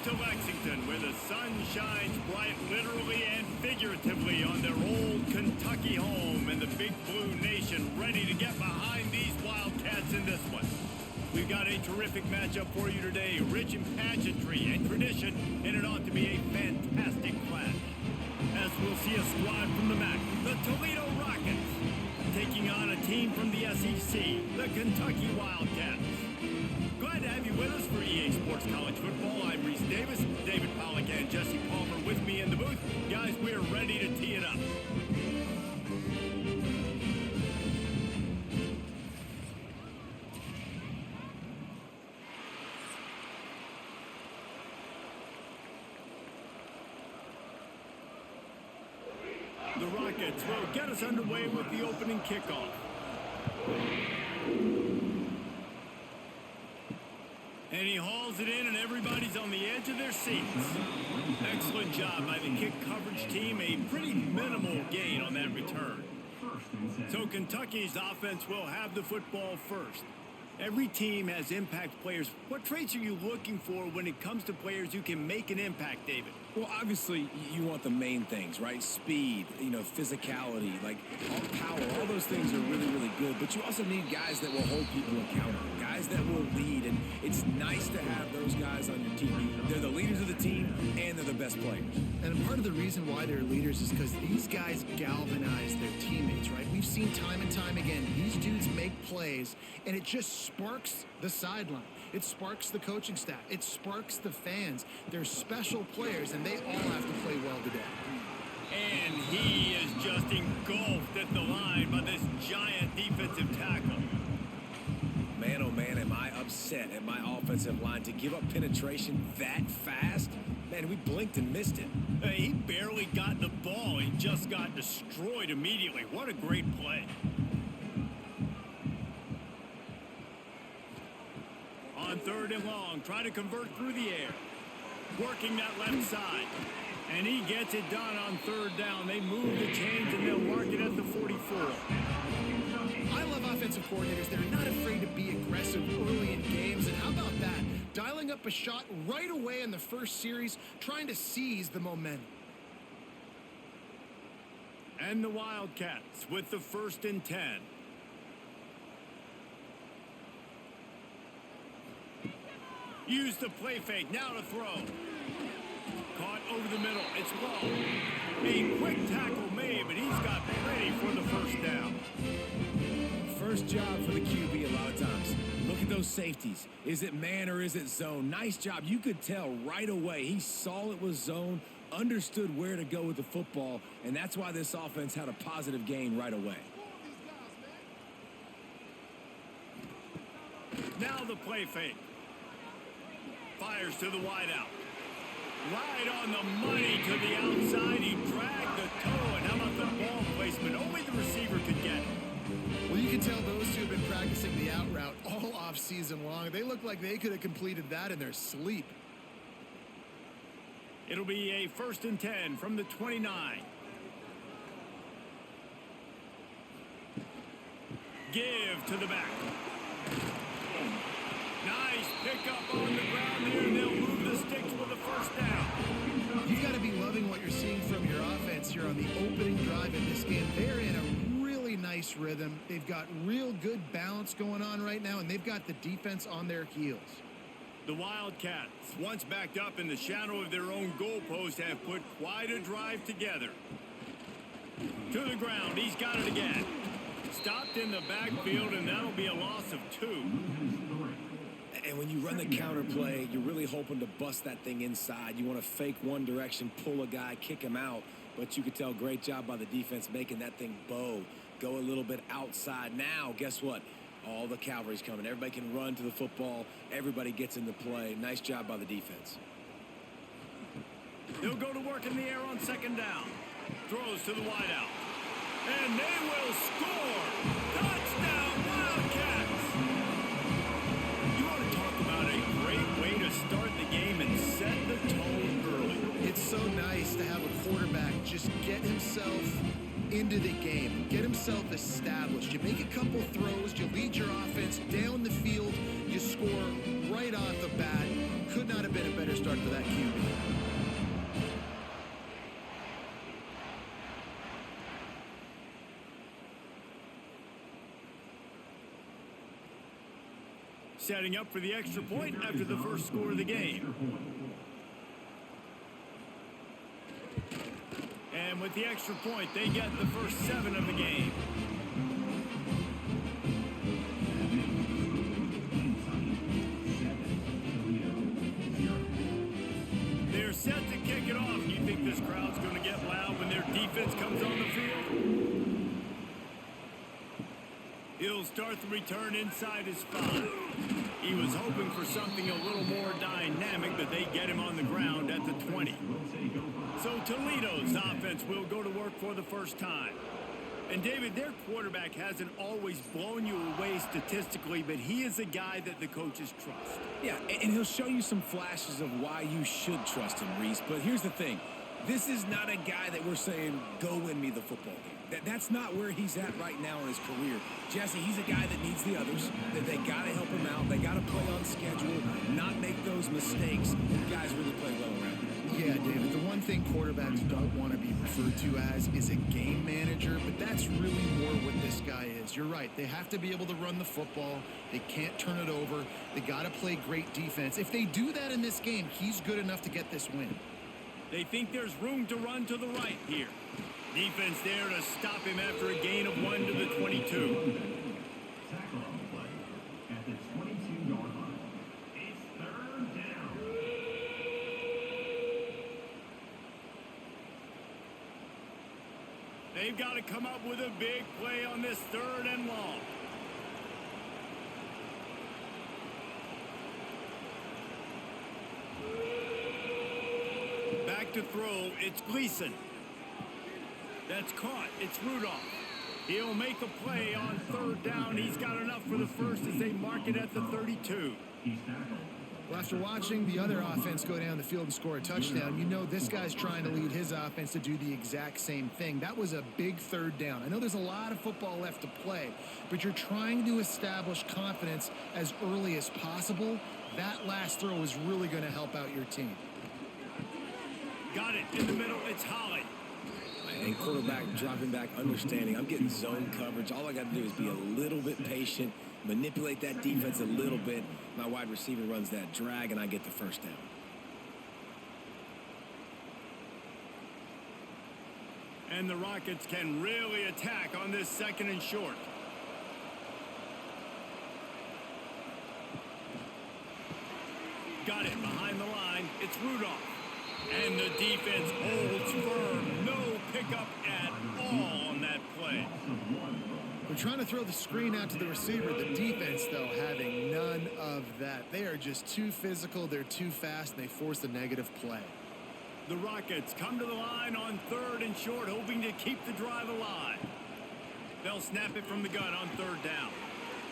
to Lexington, where the sun shines bright literally and figuratively on their old Kentucky home, and the Big Blue Nation ready to get behind these Wildcats in this one. We've got a terrific matchup for you today, rich in pageantry and tradition, and it ought to be a fantastic clash. As we'll see a squad from the MAC, the Toledo Rockets, taking on a team from the SEC, the Kentucky Wildcats. Glad to have you with us for EA Sports College Football. I'm Reese Davis, David Pollack, and Jesse Palmer with me in the booth. Guys, we're ready to tee it up. The Rockets will get us underway with the opening kickoff. And he hauls it in, and everybody's on the edge of their seats. Excellent job by the kick coverage team. A pretty minimal gain on that return. So Kentucky's offense will have the football first. Every team has impact players. What traits are you looking for when it comes to players who can make an impact, David? Well, obviously, you want the main things, right? Speed, physicality, like all power. All those things are really, really good. But you also need guys that will hold people accountable, guys that will lead. And it's nice to have those guys on your team. They're the leaders of the team, and they're the best players. And part of the reason why they're leaders is because these guys galvanize their teammates, right? We've seen time and time again, these dudes make plays, and it just sparks the sideline. It sparks the coaching staff. It sparks the fans. They're special players, and they all have to play well today. And he is just engulfed at the line by this giant defensive tackle. Man, oh man, am I upset at my offensive line to give up penetration that fast? Man, we blinked and missed it. He barely got the ball. He just got destroyed immediately. What a great play. On third and long, try to convert through the air. Working that left side. And he gets it done on third down. They move the chains and they'll mark it at the 44. I love offensive coordinators. They're not afraid to be aggressive early in games. And how about that? Dialing up a shot right away in the first series, trying to seize the momentum. And the Wildcats with the 1st and 10. Use the play fake, now to throw. Caught over the middle, it's low. A quick tackle made, but he's got ready for the first down. First job for the QB a lot of times. Look at those safeties. Is it man or is it zone? Nice job. You could tell right away. He saw it was zone, understood where to go with the football, and that's why this offense had a positive gain right away. Now the play fake. Fires to the wideout. Right on the money to the outside. He dragged the toe, and how about the ball placement? Only the receiver could get it. Well, you can tell those two have been practicing the out route all off season long. They look like they could have completed that in their sleep. It'll be a 1st and 10 from the 29. Give to the back. Nice pickup on the ground here, and they'll move the sticks with a first down. You've got to be loving what you're seeing from your offense here on the opening drive in this game. They're in a really nice rhythm. They've got real good balance going on right now, and they've got the defense on their heels. The Wildcats, once backed up in the shadow of their own goalpost, have put quite a drive together. To the ground, he's got it again. Stopped in the backfield, and that'll be a loss of 2. And when you run the counter play, you're really hoping to bust that thing inside. You want to fake one direction, pull a guy, kick him out. But you could tell, great job by the defense making that thing bow, go a little bit outside. Now, guess what? All the cavalry's coming. Everybody can run to the football. Everybody gets into play. Nice job by the defense. They'll go to work in the air on 2nd down. Throws to the wideout. And they will score! Touchdown, Wildcats! Talk about a great way to start the game and set the tone early. It's so nice to have a quarterback just get himself into the game, get himself established. You make a couple throws, you lead your offense down the field, you score right off the bat. Could not have been a better start for that QB. Setting up for the extra point after the first score of the game. And with the extra point, they get the first 7 of the game. They're set to kick it off. You think this crowd's going to get loud when their defense comes on the field? He'll start the return inside his 5. He was hoping for something a little more dynamic, but they get him on the ground at the 20. So Toledo's offense will go to work for the first time. And David, their quarterback hasn't always blown you away statistically, but he is a guy that the coaches trust. Yeah, and he'll show you some flashes of why you should trust him, Reese. But here's the thing. This is not a guy that we're saying, go win me the football game. That's not where he's at right now in his career. Jesse, he's a guy that needs the others, that they got to help him out. They got to play on schedule, not make those mistakes, and guys really play well around him. Yeah, David, the one thing quarterbacks don't want to be referred to as is a game manager, but that's really more what this guy is. You're right. They have to be able to run the football. They can't turn it over. They got to play great defense. If they do that in this game, he's good enough to get this win. They think there's room to run to the right here. Defense there to stop him after a gain of 1 to the 22. Tackle on the play at the 22-yard line. It's 3rd down. They've got to come up with a big play on this 3rd and long. Back to throw, it's Gleason. That's caught. It's Rudolph. He'll make a play on 3rd down. He's got enough for the first as they mark it at the 32. Well, after watching the other offense go down the field and score a touchdown, you know this guy's trying to lead his offense to do the exact same thing. That was a big 3rd down. I know there's a lot of football left to play, but you're trying to establish confidence as early as possible. That last throw is really going to help out your team. Got it in the middle. It's Holly. And quarterback dropping back, understanding I'm getting zone coverage. All I got to do is be a little bit patient, manipulate that defense a little bit. My wide receiver runs that drag, and I get the first down. And the Rockets can really attack on this 2nd and short. Got it behind the line. It's Rudolph. And the defense holds firm. No pickup at all on that play. We're trying to throw the screen out to the receiver. The defense, though, having none of that. They are just too physical. They're too fast, and they force a negative play. The Rockets come to the line on 3rd and short, hoping to keep the drive alive. They'll snap it from the gun on 3rd down.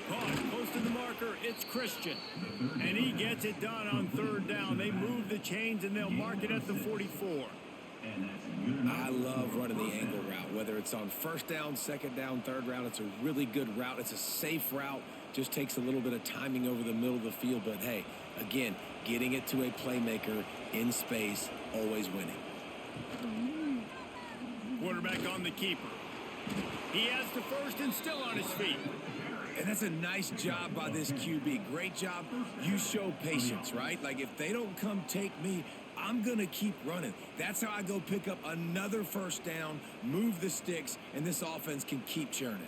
Caught close to the marker, it's Christian. And he gets it done on 3rd down. They move the chains, and they'll mark it at the 44. I love running the angle route, whether it's on 1st down, 2nd down, 3rd round. It's a really good route. It's a safe route. Just takes a little bit of timing over the middle of the field. But, hey, again, getting it to a playmaker in space, always winning. Quarterback on the keeper. He has the first and still on his feet. And that's a nice job by this QB. Great job. You show patience, right? Like, if they don't come take me, I'm going to keep running. That's how I go pick up another 1st down, move the sticks, and this offense can keep churning.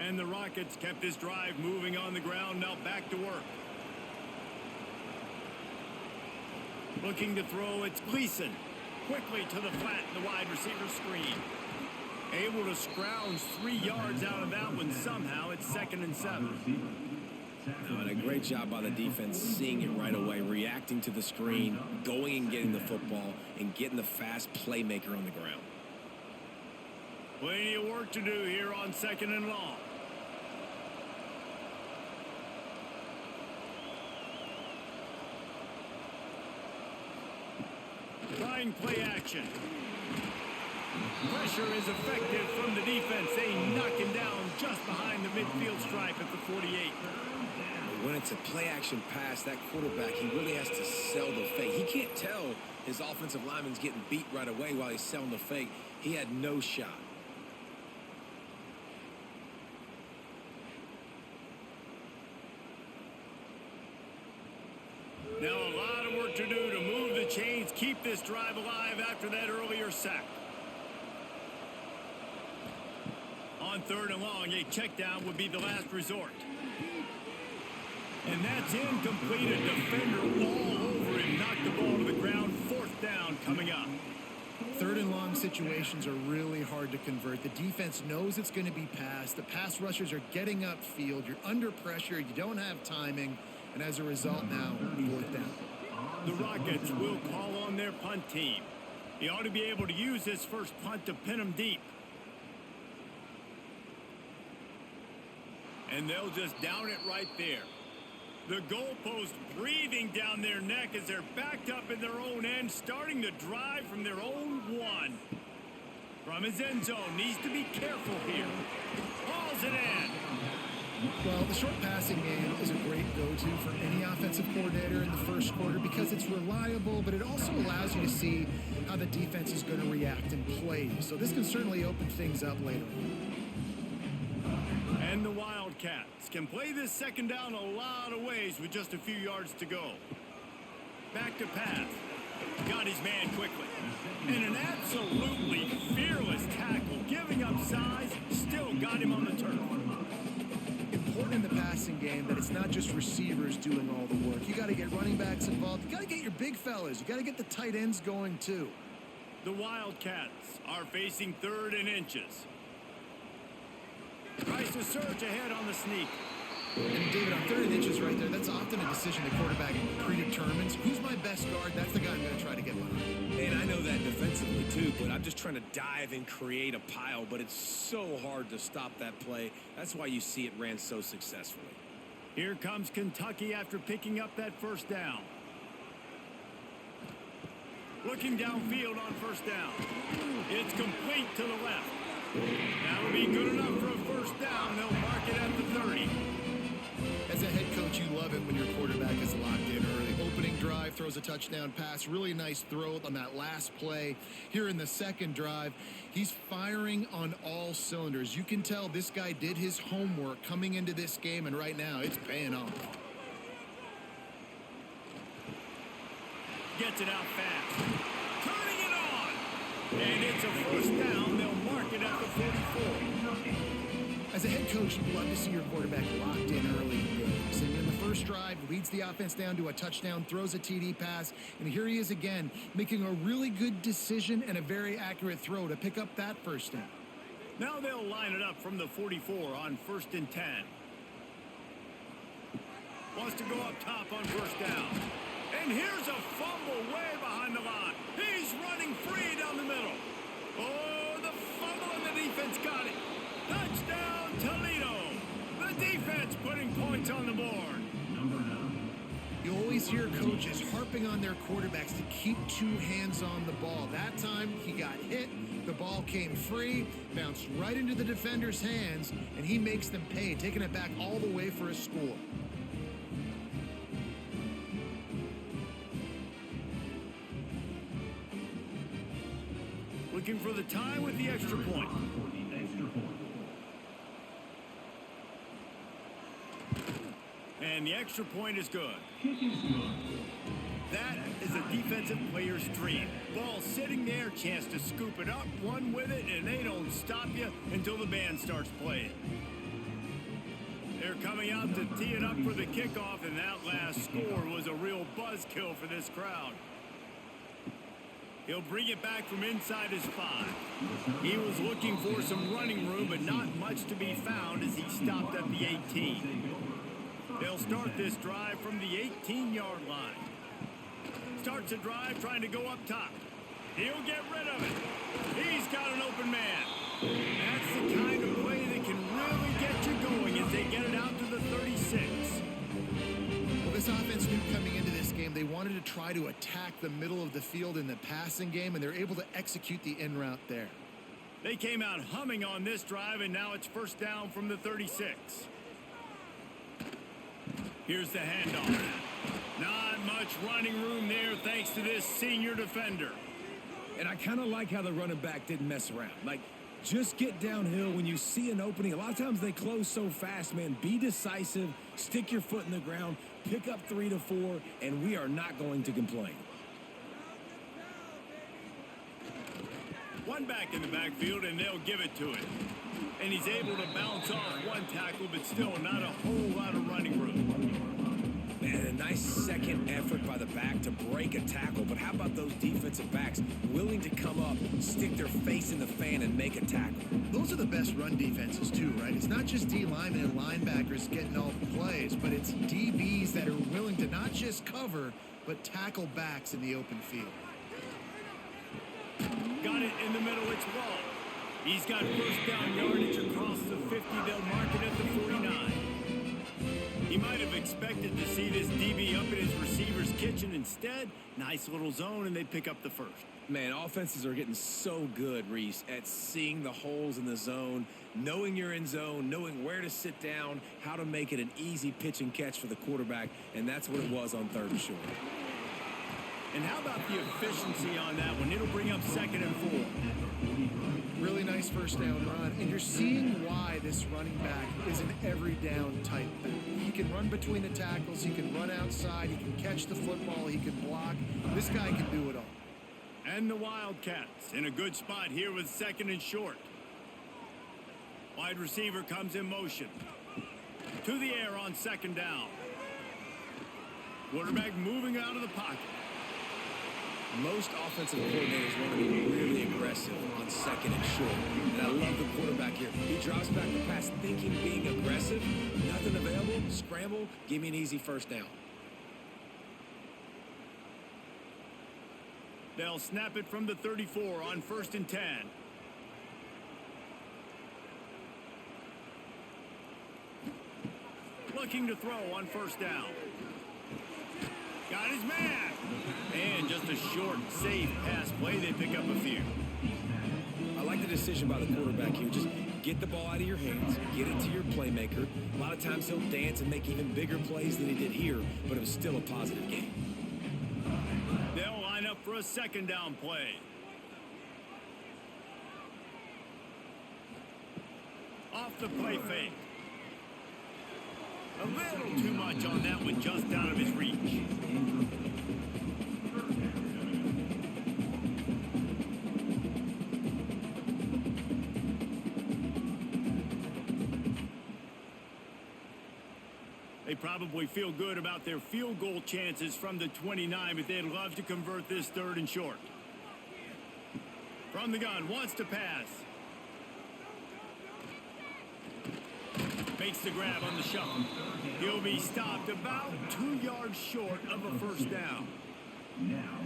And the Rockets kept this drive moving on the ground. Now back to work. Looking to throw, it's Gleason. Quickly to the flat, the wide receiver screen. Able to scrounge 3 yards out of that one somehow. It's 2nd and 7. And a great job by the defense, seeing it right away, reacting to the screen, going and getting the football, and getting the fast playmaker on the ground. Plenty of work to do here on 2nd and long. trying play action. Pressure is effective from the defense. They knock him down just behind the midfield stripe at the 48. When it's a play-action pass, that quarterback, he really has to sell the fake. He can't tell his offensive lineman's getting beat right away while he's selling the fake. He had no shot. Now a lot of work to do to move the chains, keep this drive alive after that earlier sack. On 3rd and long, a check down would be the last resort. And that's incomplete. A defender all over him. Knocked the ball to the ground. 4th down coming up. 3rd and long situations are really hard to convert. The defense knows it's going to be passed. The pass rushers are getting upfield. You're under pressure. You don't have timing. And as a result now, 4th down. The Rockets will call on their punt team. They ought to be able to use this first punt to pin them deep. And they'll just down it right there. The goalpost breathing down their neck as they're backed up in their own end, starting to drive from their own 1. From his end zone, needs to be careful here. Hauls it in. Well, the short passing game is a great go-to for any offensive coordinator in the first quarter because it's reliable, but it also allows you to see how the defense is going to react and play. So this can certainly open things up later. And the Wildcats can play this 2nd down a lot of ways with just a few yards to go. Back to pass. Got his man quickly. And an absolutely fearless tackle, giving up size, still got him on the turf. Important in the passing game that it's not just receivers doing all the work. You got to get running backs involved. You got to get your big fellas. You got to get the tight ends going too. The Wildcats are facing 3rd and inches. Tries to surge ahead on the sneak. And David, on 3rd and inches right there, that's often a decision the quarterback predetermines. Who's my best guard? That's the guy I'm going to try to get behind. And I know that defensively too, but I'm just trying to dive and create a pile, but it's so hard to stop that play. That's why you see it ran so successfully. Here comes Kentucky after picking up that 1st down. Looking downfield on 1st down. It's complete to the left. That'll be good enough for a 1st down. They'll mark it at the 30. As a head coach, you love it when your quarterback is locked in early. Opening drive, throws a touchdown pass. Really nice throw on that last play. Here in the 2nd drive, he's firing on all cylinders. You can tell this guy did his homework coming into this game, and right now it's paying off. Gets it out fast. Turning it on. And it's a 1st down. They'll mark it at the 44. As a head coach, you'd love to see your quarterback locked in early in games. And in the first drive, leads the offense down to a touchdown, throws a TD pass, and here he is again, making a really good decision and a very accurate throw to pick up that 1st down. Now they'll line it up from the 44 on 1st and 10. Wants to go up top on 1st down. And here's a fumble way behind the line. He's running free down the middle. Oh, the fumble and the defense got it. Touchdown, Toledo. The defense putting points on the board. You always hear coaches harping on their quarterbacks to keep 2 hands on the ball. That time, he got hit. The ball came free, bounced right into the defender's hands, and he makes them pay, taking it back all the way for a score. Looking for the tie with the extra point. And the extra point is good. That is a defensive player's dream. Ball sitting there, chance to scoop it up, run with it, and they don't stop you until the band starts playing. They're coming out to tee it up for the kickoff, and that last score was a real buzzkill for this crowd. He'll bring it back from inside his 5. He was looking for some running room, but not much to be found as he stopped at the 18. They'll start this drive from the 18-yard line. Starts a drive trying to go up top. He'll get rid of it. He's got an open man. That's the kind of play that can really get you going as they get it out to the 36. Well, this offense knew coming into this game they wanted to try to attack the middle of the field in the passing game, and they're able to execute the in route there. They came out humming on this drive, and now it's first down from the 36. Here's the handoff. Not much running room there thanks to this senior defender. And I kind of like how the running back didn't mess around. Like, just get downhill when you see an opening. A lot of times they close so fast, man. Be decisive, stick your foot in the ground, pick up 3 to 4, and we are not going to complain. One back in the backfield, and they'll give it to it. And he's able to bounce off one tackle, but still not a whole lot of running room. Man, a nice second effort by the back to break a tackle. But how about those defensive backs willing to come up, stick their face in the fan, and make a tackle? Those are the best run defenses too, right? It's not just D linemen and linebackers getting all the plays, but it's DBs that are willing to not just cover, but tackle backs in the open field. Got it in the middle, it's Wall. He's got first down yardage across the 50. They'll mark it at the 49. He might have expected to see this DB up in his receiver's kitchen. Instead, nice little zone, and they pick up the first. Man, offenses are getting so good, Reese, at seeing the holes in the zone, knowing you're in zone, knowing where to sit down, how to make it an easy pitch and catch for the quarterback, and that's what it was on 3rd and short. And how about the efficiency on that one? It'll bring up 2nd and 4. Really nice first down run, and you're seeing why this running back is an every down type back. He can run between the tackles, he can run outside, he can catch the football, he can block. This guy can do it all. And the Wildcats in a good spot here with 2nd and short. Wide receiver comes in motion. To the air on 2nd down. Quarterback moving out of the pocket. Most offensive coordinators want to be really aggressive on 2nd and short. And I love the quarterback here. He drops back the pass thinking being aggressive. Nothing available. Scramble. Give me an easy first down. They'll snap it from the 34 on 1st and 10. Looking to throw on 1st down. Got his man. And just a short, safe pass play. They pick up a few. I like the decision by the quarterback here. Just get the ball out of your hands, get it to your playmaker. A lot of times he'll dance and make even bigger plays than he did here, but it was still a positive game. They'll line up for a 2nd down play. Off the play fake. A little too much on that one, just out of his reach. They probably feel good about their field goal chances from the 29, but they'd love to convert this 3rd and short. From the gun, wants to pass. Makes the grab on the shuffle. He'll be stopped about 2 yards short of a first down.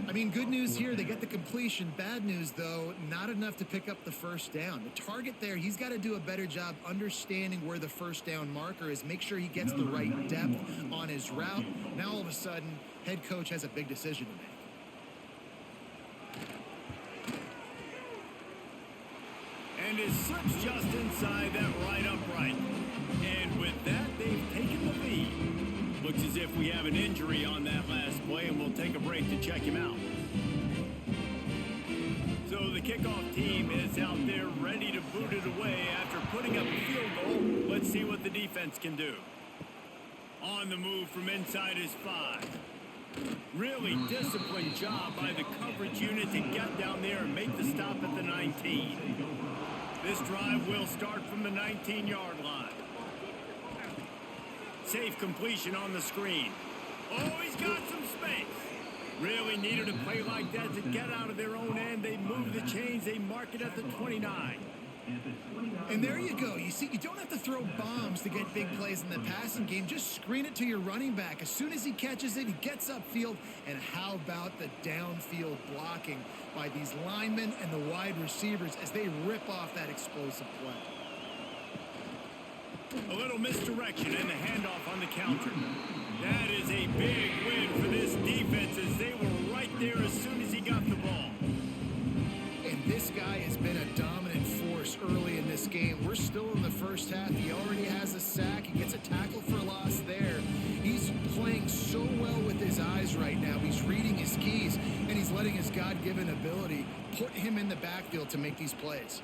I mean, good news here, they get the completion. Bad news, though, not enough to pick up the first down. The target there, he's got to do a better job understanding where the first down marker is, make sure he gets the right depth on his route. Now, all of a sudden, head coach has a big decision to make. And it slips just inside that right upright. And with that, they've taken the lead. Looks as if we have an injury on that last play, and we'll take a break to check him out. So the kickoff team is out there ready to boot it away after putting up a field goal. Let's see what the defense can do. On the move from inside his 5. Really disciplined job by the coverage unit to get down there and make the stop at the 19. This drive will start from the 19-yard line. Safe completion on the screen. Oh, he's got some space. Really needed a play like that to get out of their own end. They move the chains. They mark it at the 29. And there you go. You see, you don't have to throw bombs to get big plays in the passing game. Just screen it to your running back. As soon as he catches it, he gets upfield. And how about the downfield blocking by these linemen and the wide receivers as they rip off that explosive play? A little misdirection and the handoff on the counter. That is a big win for this defense as they were right there as soon as he got the ball. And this guy has been a dominant force early in this game. We're still in the first half. He already has a sack. He gets a tackle for loss there. He's playing so well with his eyes right now. He's reading his keys, and he's letting his God-given ability put him in the backfield to make these plays.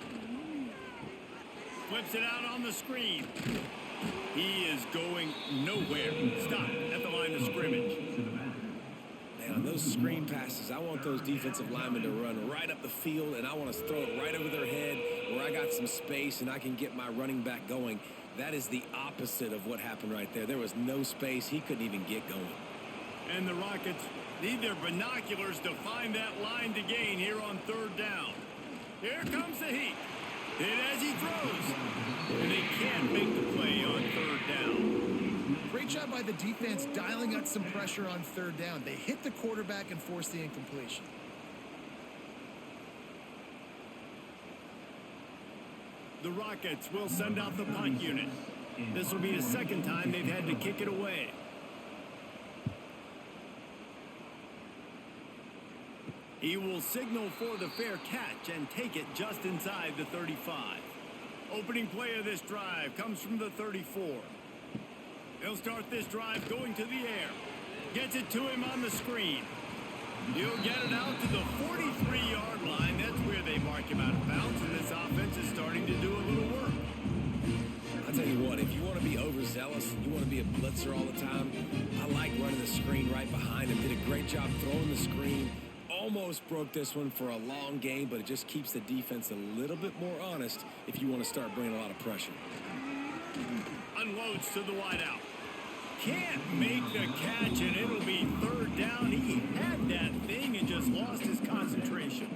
Flips it out on the screen. He is going nowhere. Stop at the line of scrimmage. Man, on those screen passes, I want those defensive linemen to run right up the field, and I want to throw it right over their head where I got some space and I can get my running back going. That is the opposite of what happened right there. There was no space. He couldn't even get going. And the Rockets need their binoculars to find that line to gain here on third down. Here comes the heat. Hit as he throws. And they can't make the play on third down. Great job by the defense dialing up some pressure on third down. They hit the quarterback and forced the incompletion. The Rockets will send out the punt unit. This will be the second time they've had to kick it away. He will signal for the fair catch and take it just inside the 35. Opening play of this drive comes from the 34. He'll start this drive going to the air. Gets it to him on the screen. He'll get it out to the 43-yard line. That's where they mark him out of bounds, and this offense is starting to do a little work. I'll tell you what, if you want to be overzealous and you want to be a blitzer all the time, I like running the screen right behind him. Did a great job throwing the screen. Almost broke this one for a long game, but it just keeps the defense a little bit more honest if you want to start bringing a lot of pressure. Unloads to the wideout. Can't make the catch, and it'll be third down. He had that thing and just lost his concentration.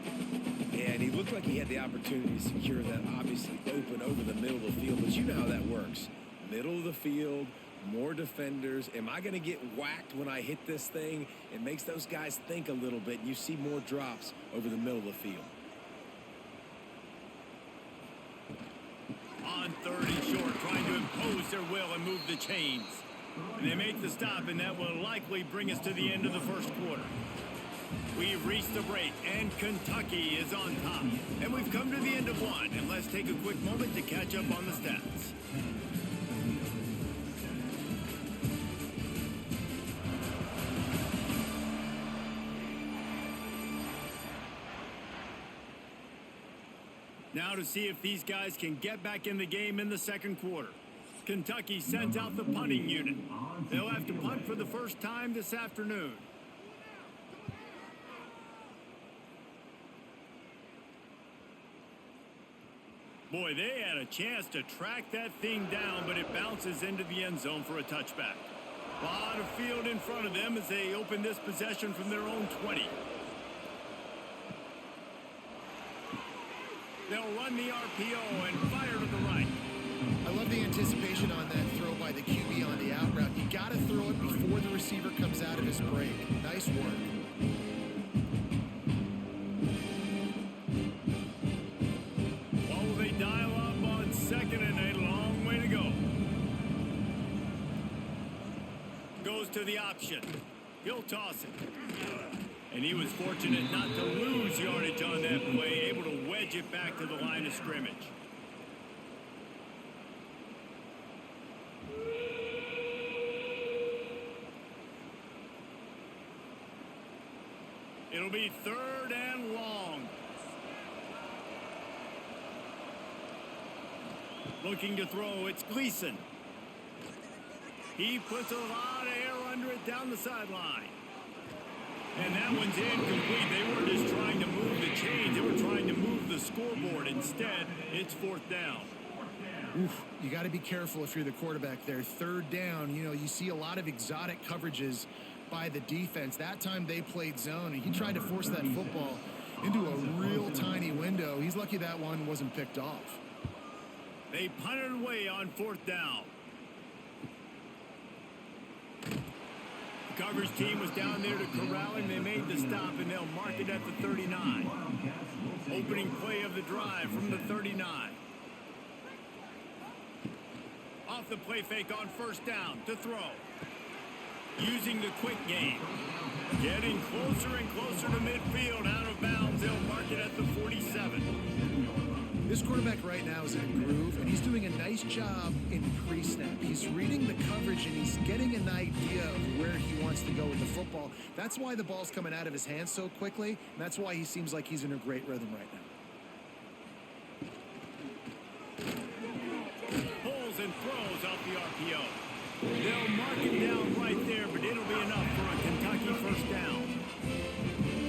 Yeah, and he looked like he had the opportunity to secure that obviously open over the middle of the field, but you know how that works. Middle of the field, more defenders. Am I going to get whacked when I hit this thing? It makes those guys think a little bit, and you see more drops over the middle of the field. On third and short, trying to impose their will and move the chains. And they make the stop, and that will likely bring us to the end of the first quarter. We've reached the break, and Kentucky is on top. And we've come to the end of one, and let's take a quick moment to catch up on the stats. Now to see if these guys can get back in the game in the second quarter. Kentucky sent out the punting unit. They'll have to punt for the first time this afternoon. Boy, they had a chance to track that thing down, but it bounces into the end zone for a touchback. A lot of field in front of them as they open this possession from their own 20. They'll run the RPO and fire to the right. I love the anticipation on that throw by the QB on the out route. You got to throw it before the receiver comes out of his break. Nice work. What will they dial up on second, and a long way to go. Goes to the option. He'll toss it. And he was fortunate not to lose yardage on that play, able to wedge it back to the line of scrimmage. It'll be third and long. Looking to throw, it's Gleason. He puts a lot of air under it down the sideline. And that one's incomplete. They weren't just trying to move the chains. They were trying to move the scoreboard. Instead, it's fourth down. Oof, you got to be careful if you're the quarterback there. Third down, you see a lot of exotic coverages by the defense. That time they played zone, and he tried to force that football into a real tiny window. He's lucky that one wasn't picked off. They punted away on fourth down. The coverage team was down there to corral him. They made the stop, and they'll mark it at the 39. Opening play of the drive from the 39. Off the play fake on first down to throw. Using the quick game. Getting closer and closer to midfield. Out of bounds. They'll mark it at the 47. This quarterback right now is in a groove, and he's doing a nice job in pre-snap. He's reading the coverage, and he's getting an idea of where he wants to go with the football. That's why the ball's coming out of his hands so quickly, and that's why he seems like he's in a great rhythm right now. Pulls and throws off the RPO. They'll mark it down right there, but it'll be enough for a Kentucky first down.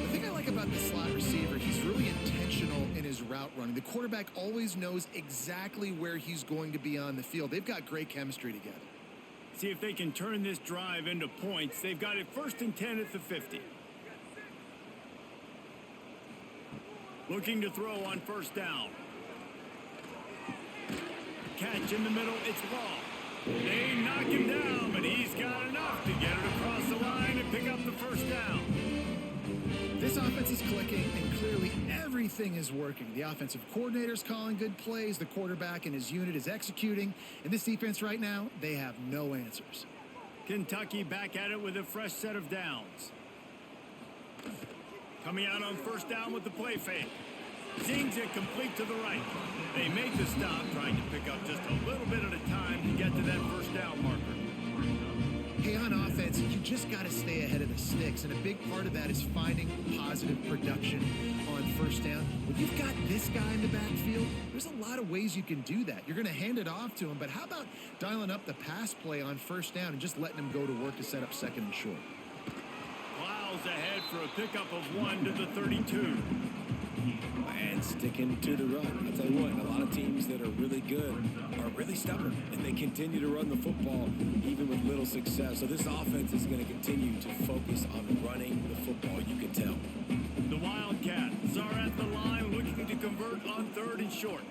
The thing I like about the slot receiver, he's really intentional in his route running. The quarterback always knows exactly where he's going to be on the field. They've got great chemistry together. See if they can turn this drive into points. They've got it 1st and 10 at the 50. Looking to throw on first down. Catch in the middle, it's Law. They knock him down, but he's got enough to get it across the line and pick up the first down. This offense is clicking, and clearly everything is working. The offensive coordinator's calling good plays, the quarterback and his unit is executing, and this defense right now, they have no answers. Kentucky back at it with a fresh set of downs. Coming out on first down with the play fake. Zings it complete to the right. They make the stop, trying to pick up just a little bit at a time to get to that first down marker. Hey, on offense, you just got to stay ahead of the sticks, and a big part of that is finding positive production on first down. When you've got this guy in the backfield, there's a lot of ways you can do that. You're going to hand it off to him, but how about dialing up the pass play on first down and just letting him go to work to set up second and short? Plows ahead for a pickup of 1 to the 32. And sticking to the run. I'll tell you what, a lot of teams that are really good are really stubborn, and they continue to run the football even with little success. So this offense is going to continue to focus on running the football, you can tell. The Wildcats are at the line looking to convert on 3rd and short.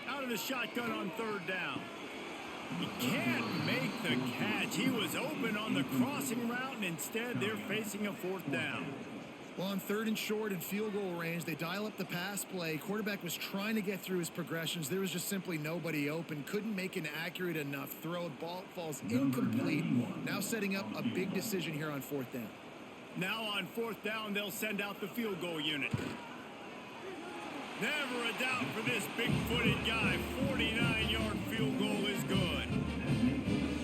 Out of the shotgun on 3rd down. He can't make the catch. He was open on the crossing route, and instead they're facing a 4th down. Well, on 3rd and short and field goal range, they dial up the pass play. Quarterback was trying to get through his progressions. There was just simply nobody open. Couldn't make an accurate enough throw. Ball falls incomplete. Now setting up a big decision here on 4th down. Now on 4th down, they'll send out the field goal unit. Never a doubt for this big-footed guy. 49-yard field goal is good.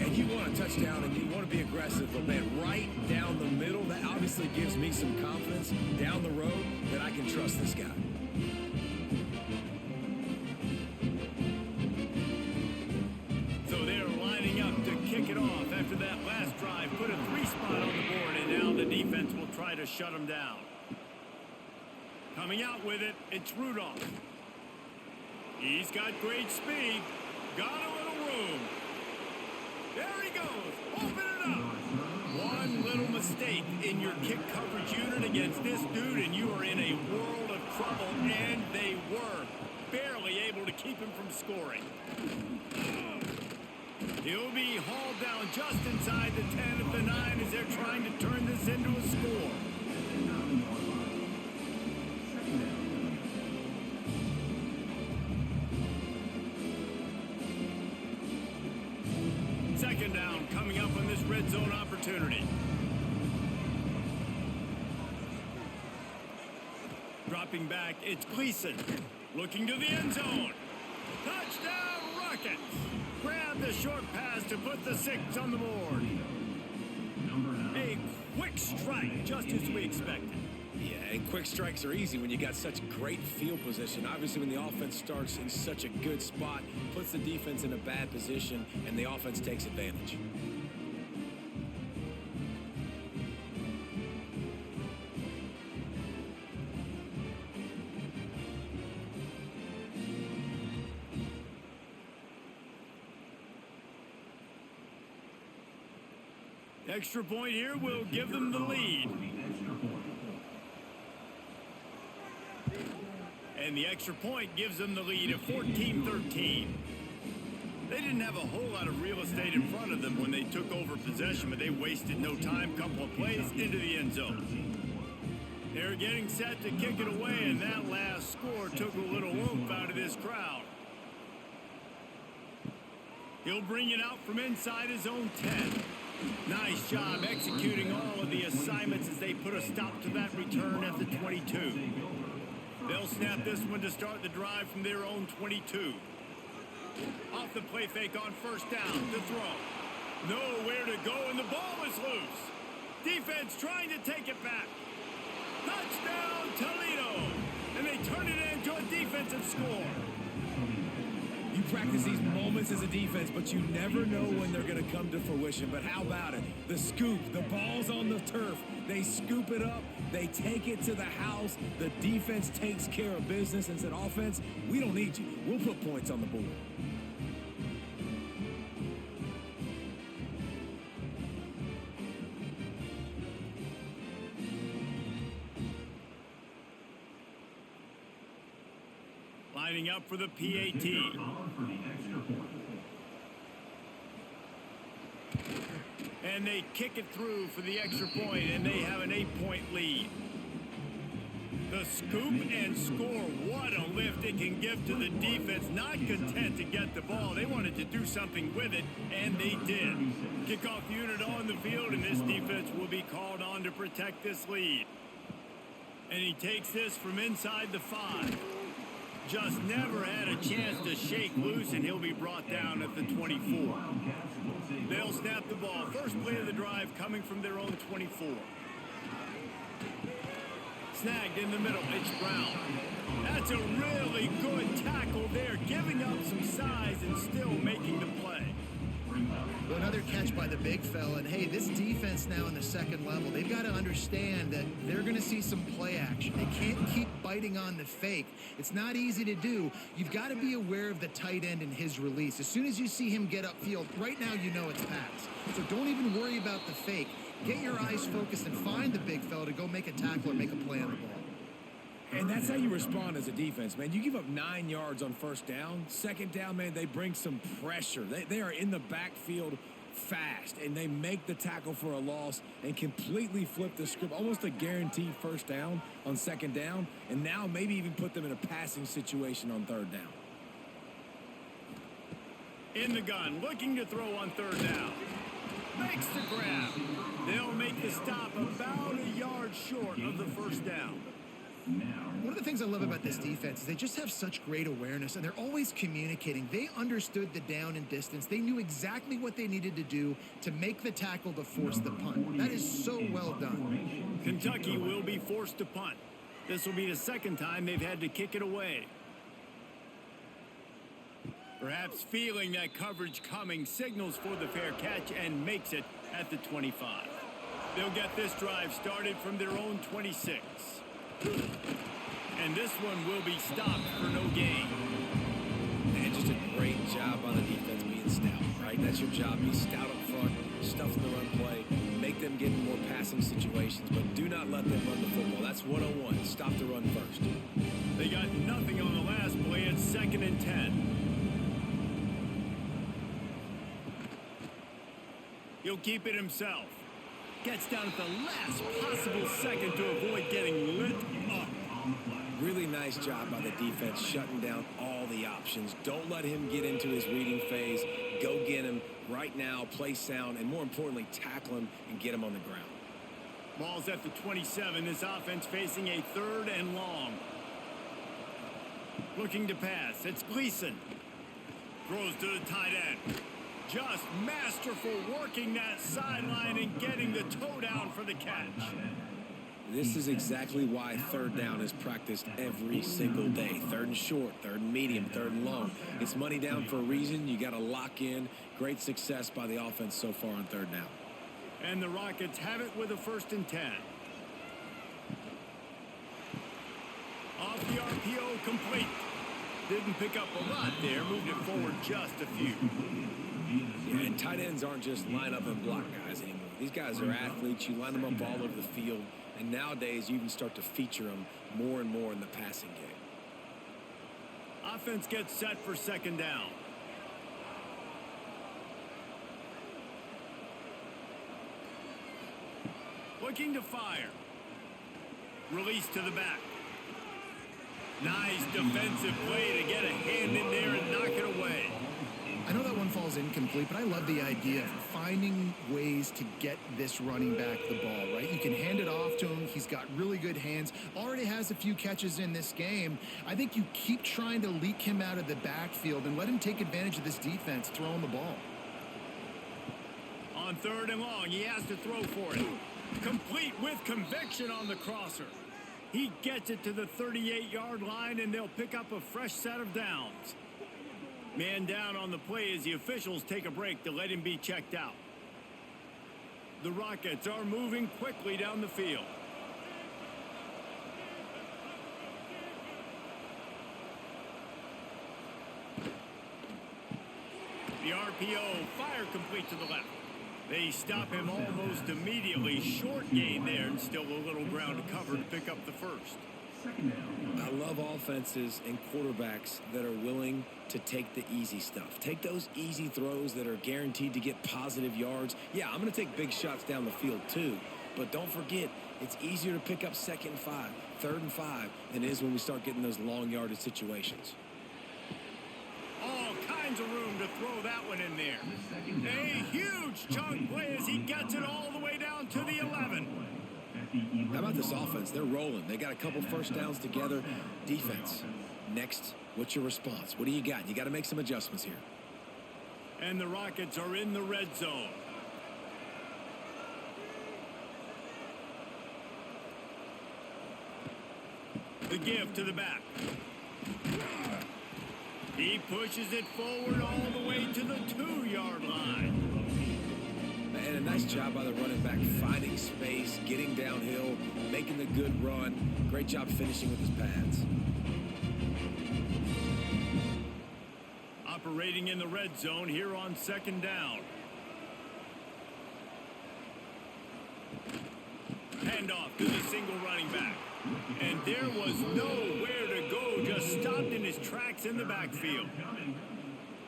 And you want a touchdown, and you want to be aggressive, but man, right down the middle, that obviously gives me some confidence down the road that I can trust this guy. So they're lining up to kick it off after that last drive. Put a 3 spot on the board, and now the defense will try to shut them down. Coming out with it, it's Rudolph. He's got great speed. Got a little room. There he goes. Open it up. One little mistake in your kick coverage unit against this dude, and you are in a world of trouble, and they were barely able to keep him from scoring. He'll be hauled down just inside the 10 at the 9 as they're trying to turn this into a score. Second down coming up on this red zone opportunity. Dropping back, it's Gleason. Looking to the end zone. Touchdown Rockets! Grab the short pass to put the 6 on the board. A quick strike, just as we expected. Yeah, and quick strikes are easy when you got such great field position. Obviously, when the offense starts in such a good spot, puts the defense in a bad position, and the offense takes advantage. Extra point here will give them the lead. And the extra point gives them the lead at 14-13. They didn't have a whole lot of real estate in front of them when they took over possession, but they wasted no time. Couple of plays into the end zone. They're getting set to kick it away, and that last score took a little oomph out of this crowd. He'll bring it out from inside his own 10. Nice job executing all of the assignments as they put a stop to that return at the 22. They'll snap this one to start the drive from their own 22. Off the play fake on first down to throw. Nowhere to go, and the ball is loose. Defense trying to take it back. Touchdown, Toledo! And they turn it into a defensive score. You practice these moments as a defense, but you never know when they're going to come to fruition. But how about it? The scoop, the ball's on the turf. They scoop it up. They take it to the house. The defense takes care of business and said, offense, we don't need you. We'll put points on the board. Lining up for the PAT. And they kick it through for the extra point, and they have an 8-point lead. The scoop and score. What a lift it can give to the defense. Not content to get the ball. They wanted to do something with it, and they did. Kickoff unit on the field, and this defense will be called on to protect this lead. And he takes this from inside the 5. Just never had a chance to shake loose, and he'll be brought down at the 24. They'll snap the ball. First play of the drive coming from their own 24. Snagged in the middle. It's Brown. That's a really good tackle there, giving up some size and still making the play. Well, another catch by the big fella. And hey, this defense now in the second level, they've got to understand that they're going to see some play action. They can't keep biting on the fake. It's not easy to do. You've got to be aware of the tight end and his release. As soon as you see him get upfield, right now you know it's pass. So don't even worry about the fake. Get your eyes focused and find the big fella to go make a tackle or make a play on the ball. And that's how you respond as a defense, man. You give up 9 yards on first down. Second down, man, they bring some pressure. They are in the backfield fast, and they make the tackle for a loss and completely flip the script. Almost a guaranteed first down on second down, and now maybe even put them in a passing situation on third down. In the gun, looking to throw on third down. Makes the grab. They'll make the stop about a yard short of the first down. One of the things I love about this defense is they just have such great awareness, and they're always communicating. They understood the down and distance. They knew exactly what they needed to do to make the tackle to force the punt. That is so well done. Kentucky will be forced to punt. This will be the second time they've had to kick it away. Perhaps feeling that coverage coming, signals for the fair catch and makes it at the 25. They'll get this drive started from their own 26. And this one will be stopped for no gain. Man, just a great job on the defense being stout, right? That's your job. Be stout up front, stuff in the run play, make them get in more passing situations, but do not let them run the football. That's 101. Stop the run first. They got nothing on the last play. It's 2nd and 10. He'll keep it himself. Gets down at the last possible second to avoid getting lit up. Really nice job by the defense shutting down all the options. Don't let him get into his reading phase. Go get him right now, play sound, and more importantly, tackle him and get him on the ground. Ball's at the 27. This offense facing a 3rd and long. Looking to pass. It's Gleason. Throws to the tight end. Just masterful working that sideline and getting the toe down for the catch. This is exactly why third down is practiced every single day. 3rd and short, 3rd and medium, 3rd and long. It's money down for a reason. You got to lock in. Great success by the offense so far on 3rd down. And the Rockets have it with a 1st and 10. Off the RPO, complete. Didn't pick up a lot there. Moved it forward just a few. Yeah, and tight ends aren't just line up and block guys anymore. These guys are athletes. You line them up all over the field. And nowadays, you even start to feature them more and more in the passing game. Offense gets set for 2nd down. Looking to fire. Release to the back. Nice defensive play to get a hand in there and knock it away. I know that one falls incomplete, but I love the idea of finding ways to get this running back the ball, right? You can hand it off to him. He's got really good hands, already has a few catches in this game. I think you keep trying to leak him out of the backfield and let him take advantage of this defense throwing the ball. On 3rd and long, he has to throw for it. Complete with conviction on the crosser. He gets it to the 38-yard line, and they'll pick up a fresh set of downs. Man down on the play as the officials take a break to let him be checked out. The Rockets are moving quickly down the field. The RPO, fire complete to the left. They stop him almost immediately. Short gain there, and still a little ground to cover to pick up the first. I love offenses and quarterbacks that are willing to take the easy stuff. Take those easy throws that are guaranteed to get positive yards. Yeah, I'm going to take big shots down the field too. But don't forget, it's easier to pick up 2nd and 5, 3rd and 5 than it is when we start getting those long yardage situations. All kinds of room to throw that one in there. A huge chunk play as he gets it all the way down to the 11. How about this offense? They're rolling. They got a couple first downs together. Defense. Next, what's your response? What do you got? You got to make some adjustments here. And the Rockets are in the red zone. The give to the back. He pushes it forward all the way to the 2-yard line. And a nice job by the running back, finding space, getting downhill, making the good run. Great job finishing with his pads. Operating in the red zone here on 2nd down. Handoff to the single running back. And there was nowhere to go, just stopped in his tracks in the backfield.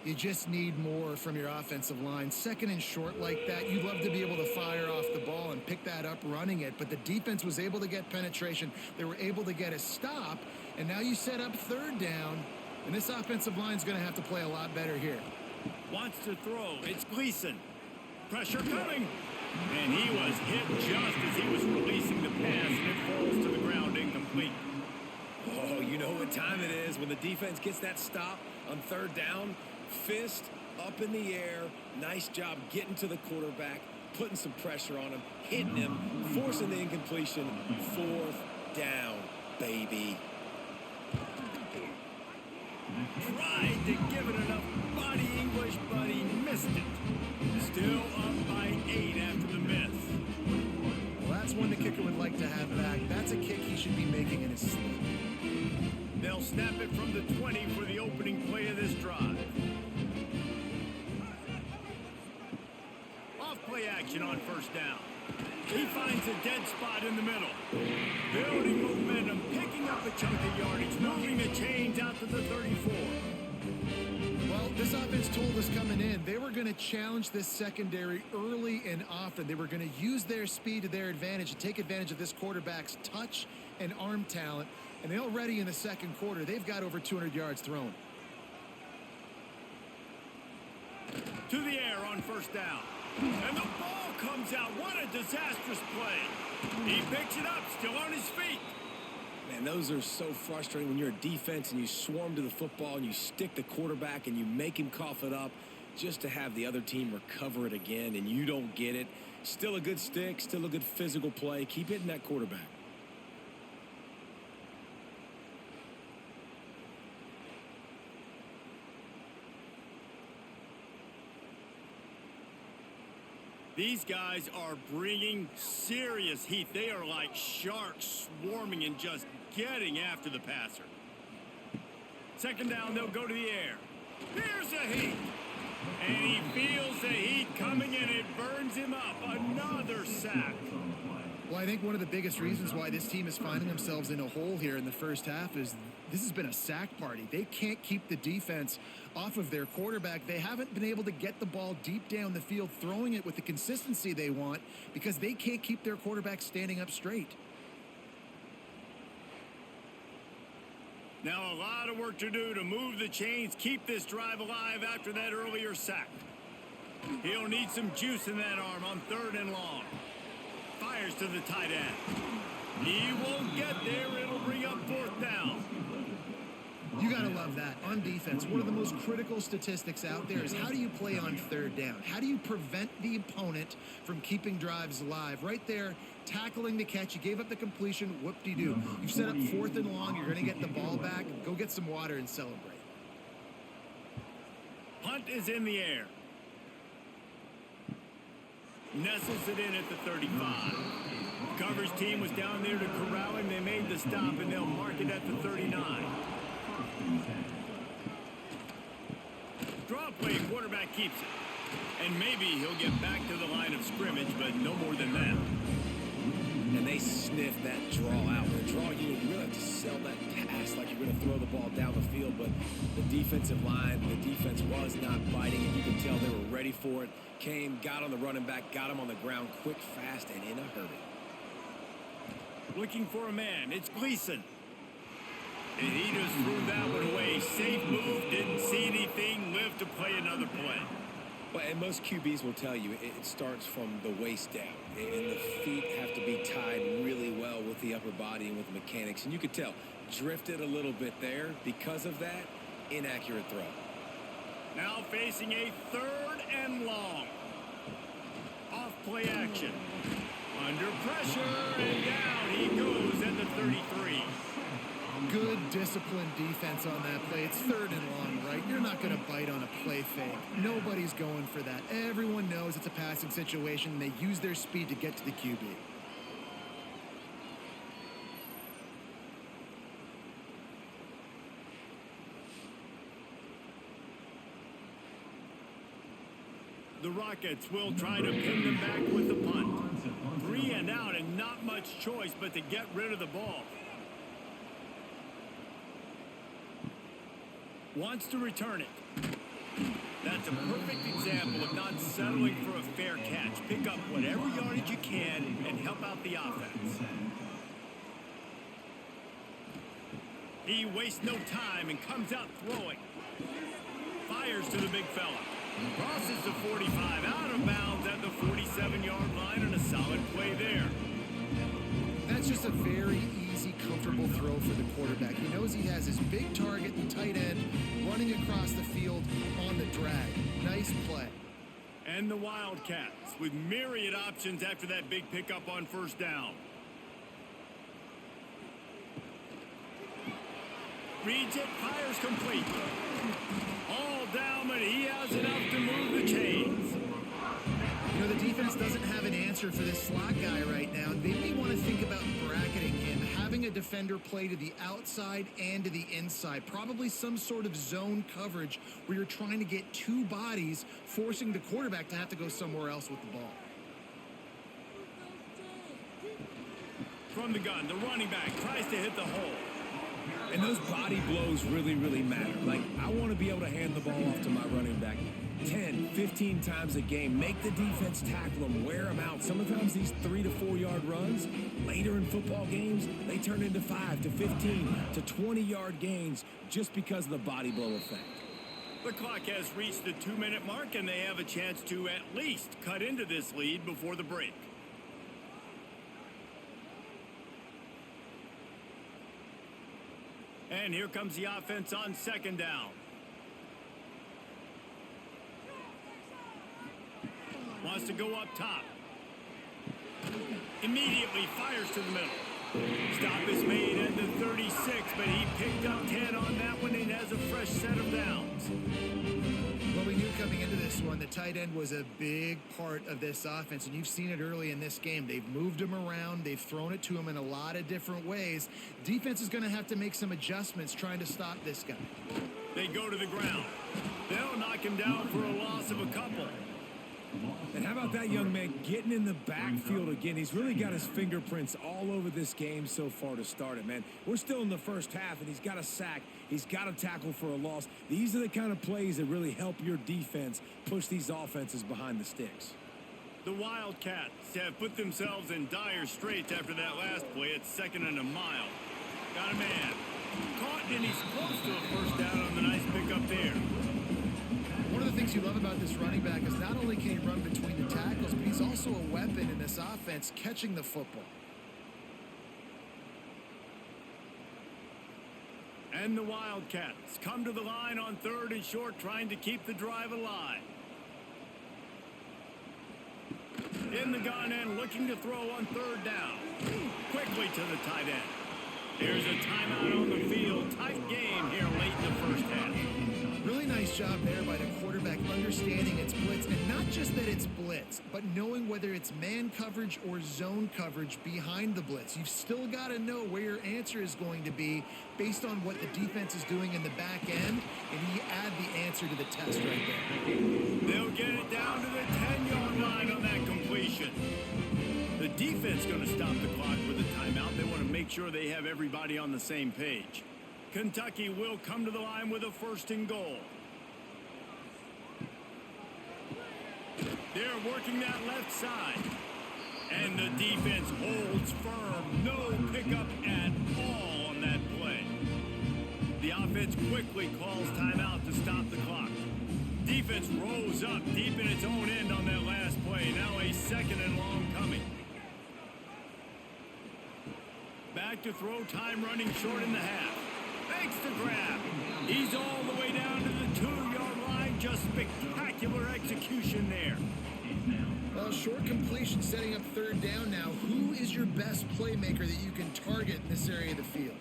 You just need more from your offensive line. 2nd and short like that, you'd love to be able to fire off the ball and pick that up running it. But the defense was able to get penetration. They were able to get a stop. And now you set up 3rd down. And this offensive line is going to have to play a lot better here. Wants to throw. It's Gleason. Pressure coming. And he was hit just as he was releasing the pass, and it falls to the ground incomplete. Oh, you know what time it is when the defense gets that stop on 3rd down. Fist up in the air. Nice job getting to the quarterback, putting some pressure on him, hitting him, forcing the incompletion. 4th down, baby. Tried to give it enough body English, but he missed it. Still up by 8 after the miss. Well, that's one the kicker would like to have back. That's a kick he should be making in his sleep. They'll snap it from the 20 for the opening play of this drive. Off-play action on 1st down. He finds a dead spot in the middle. Building momentum, picking up a chunk of yardage, moving the chains out to the 34. Well, this offense told us coming in they were going to challenge this secondary early and often. They were going to use their speed to their advantage and take advantage of this quarterback's touch and arm talent. And they already in the 2nd quarter, they've got over 200 yards thrown. To the air on 1st down. And the ball comes out. What a disastrous play. He picks it up, still on his feet. Man, those are so frustrating when you're a defense and you swarm to the football and you stick the quarterback and you make him cough it up just to have the other team recover it again and you don't get it. Still a good stick, still a good physical play. Keep hitting that quarterback. These guys are bringing serious heat. They are like sharks swarming and just getting after the passer. 2nd down, they'll go to the air. There's the heat. And he feels the heat coming and it burns him up. Another sack. Well, I think one of the biggest reasons why this team is finding themselves in a hole here in the 1st half is this has been a sack party. They can't keep the defense off of their quarterback. They haven't been able to get the ball deep down the field, throwing it with the consistency they want because they can't keep their quarterback standing up straight. Now a lot of work to do to move the chains, keep this drive alive after that earlier sack. He'll need some juice in that arm on 3rd and long. Fires to the tight end. He won't get there. It'll bring up 4th down. You got to love that. On defense, one of the most critical statistics out there is how do you play on 3rd down? How do you prevent the opponent from keeping drives alive? Right there, tackling the catch. You gave up the completion. Whoop-de-doo. You've set up 4th and long. You're going to get the ball back. Go get some water and celebrate. Punt is in the air. Nestles it in at the 35. Coverage team was down there to corral him. They made the stop, and they'll mark it at the 39. Draw play, quarterback keeps it. And maybe he'll get back to the line of scrimmage, but no more than that. And they sniff that draw out. The draw, you really have to sell that pass like you're going to throw the ball down the field, but the defensive line, the defense was not biting, and you can tell they were ready for it. Came, got on the running back, got him on the ground quick, fast, and in a hurry. Looking for a man. It's Gleason. And he just threw that one away. Safe move, didn't see anything, lived to play another play. Well, and most QBs will tell you it starts from the waist down. And the feet have to be tied really well with the upper body and with the mechanics. And you could tell, drifted a little bit there. Because of that, inaccurate throw. Now facing a 3rd and long. Off play action. Under pressure, and down he goes at the 33. Good disciplined defense on that play. It's 3rd and long, right? You're not going to bite on a play fake. Nobody's going for that. Everyone knows it's a passing situation, and they use their speed to get to the QB. The Rockets will try to pin them back with the punt. 3 and out, and not much choice but to get rid of the ball. Wants to return it. That's a perfect example of not settling for a fair catch. Pick up whatever yardage you can and help out the offense. He wastes no time and comes out throwing. Fires to the big fella. Crosses the 45, out of bounds at the 47-yard line, and a solid play there. That's just a very easy, comfortable throw for the quarterback. He knows he has his big target, the tight end, running across the field on the drag. Nice play. And the Wildcats with myriad options after that big pickup on 1st down. Reads it, fires complete. All down, but he has enough to move the chains. You know, the defense doesn't have an answer for this slot guy right now. They may want to think about bracketing him, having a defender play to the outside and to the inside. Probably some sort of zone coverage where you're trying to get 2 bodies, forcing the quarterback to have to go somewhere else with the ball. From the gun, the running back tries to hit the hole. And those body blows really, really matter. Like, I want to be able to hand the ball off to my running back 10, 15 times a game. Make the defense tackle them, wear them out. Sometimes these 3 to 4 yard runs, later in football games, they turn into 5 to 15 to 20-yard gains just because of the body blow effect. The clock has reached the 2-minute mark, and they have a chance to at least cut into this lead before the break. And here comes the offense on 2nd down. Wants to go up top. Immediately fires to the middle. Stop is made at the 36, but he picked up 10 on that one and has a fresh set of downs. Well, we knew coming into this one, the tight end was a big part of this offense, and you've seen it early in this game. They've moved him around. They've thrown it to him in a lot of different ways. Defense is going to have to make some adjustments trying to stop this guy. They go to the ground. They'll knock him down for a loss of a couple. And how about that young man getting in the backfield again? He's really got his fingerprints all over this game so far to start it, man. We're still in the first half, and he's got a sack. He's got a tackle for a loss. These are the kind of plays that really help your defense push these offenses behind the sticks. The Wildcats have put themselves in dire straits after that last play. It's 2nd and a mile. Got a man. Caught, and he's close to a 1st down on the nice pickup there. One One of the things you love about this running back is not only can he run between the tackles, but he's also a weapon in this offense catching the football. And the Wildcats come to the line on 3rd and short, trying to keep the drive alive. In the gun and looking to throw on 3rd down. Quickly to the tight end. Here's a timeout on the field. Tight game here late in the first half. Really nice job there by the quarterback understanding it's blitz, and not just that it's blitz, but knowing whether it's man coverage or zone coverage behind the blitz. You've still got to know where your answer is going to be based on what the defense is doing in the back end, and you add the answer to the test right there. They'll get it down to the 10-yard line on that completion. The defense going to stop the clock with a timeout. They want to make sure they have everybody on the same page. Kentucky will come to the line with a 1st and goal. They're working that left side. And the defense holds firm. No pickup at all on that play. The offense quickly calls timeout to stop the clock. Defense rolls up deep in its own end on that last play. Now a 2nd and long coming. Back to throw, time running short in the half. Makes the grab. He's all the way down to the 2-yard line. Just spectacular execution there. Well, short completion setting up 3rd down now. Who is your best playmaker that you can target in this area of the field?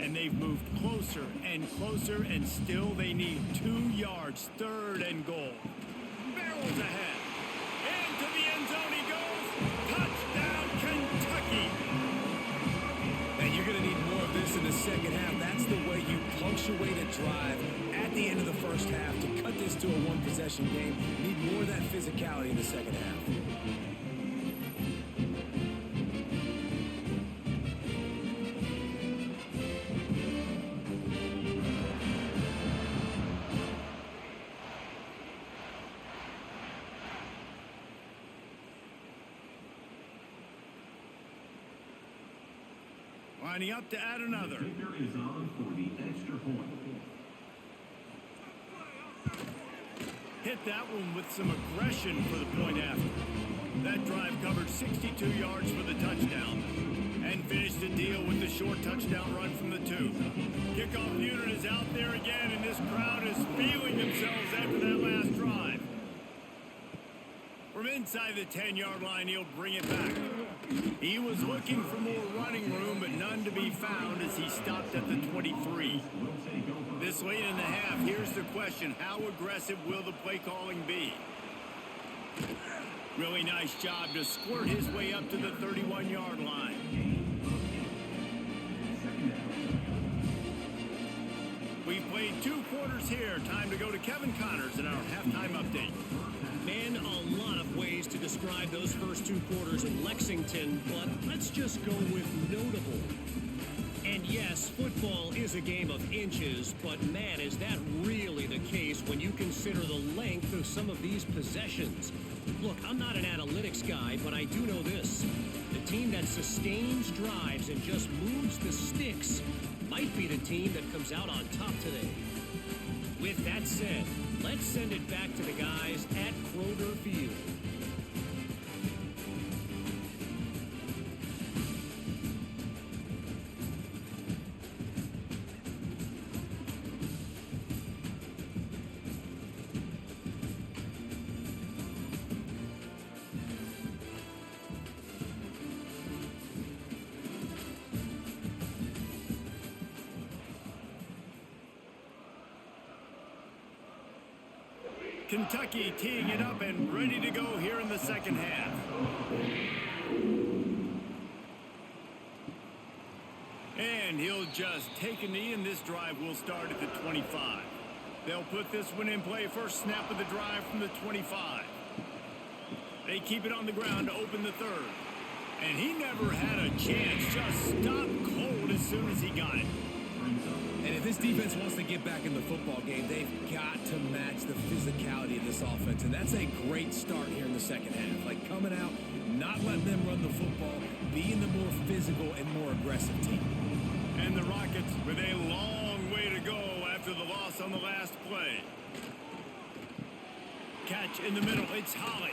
And they've moved closer and closer, and still they need 2 yards. 3rd and goal. Barrels ahead. Into the end zone he goes. Touchdown, Kentucky. And you're going to need more of this in the second half. That's the way you punctuate a drive at the end of the first half. To cut this to a 1-possession game, you need more of that physicality in the second half. Lining up to add another. Kicker is on for the extra point. Hit that one with some aggression for the point after. That drive covered 62 yards for the touchdown and finished the deal with the short touchdown run from the 2. Kickoff unit is out there again, and this crowd is feeling themselves after that last drive. From inside the 10-yard line, he'll bring it back. He was looking for more running room, but none to be found as he stopped at the 23. This late in the half, here's the question. How aggressive will the play calling be? Really nice job to squirt his way up to the 31-yard line. We've played 2 quarters here. Time to go to Kevin Connors in our halftime update. Man, a lot of ways to describe those first 2 quarters in Lexington, but let's just go with notable. And yes, football is a game of inches, but man, is that really the case when you consider the length of some of these possessions. Look, I'm not an analytics guy, but I do know this. The team that sustains drives and just moves the sticks might be the team that comes out on top today. With that said, let's send it back to the guys at Kroger Field. Kentucky teeing it up and ready to go here in the second half. And he'll just take a knee, and this drive will start at the 25. They'll put this one in play. First snap of the drive from the 25. They keep it on the ground to open the 3rd. And he never had a chance. Just stopped cold as soon as he got it. And if this defense wants to get back in the football game, they've got to match the physicality of this offense. And that's a great start here in the second half. Like coming out, not letting them run the football, being the more physical and more aggressive team. And the Rockets with a long way to go after after the loss on the last play. Catch in the middle. It's Holly.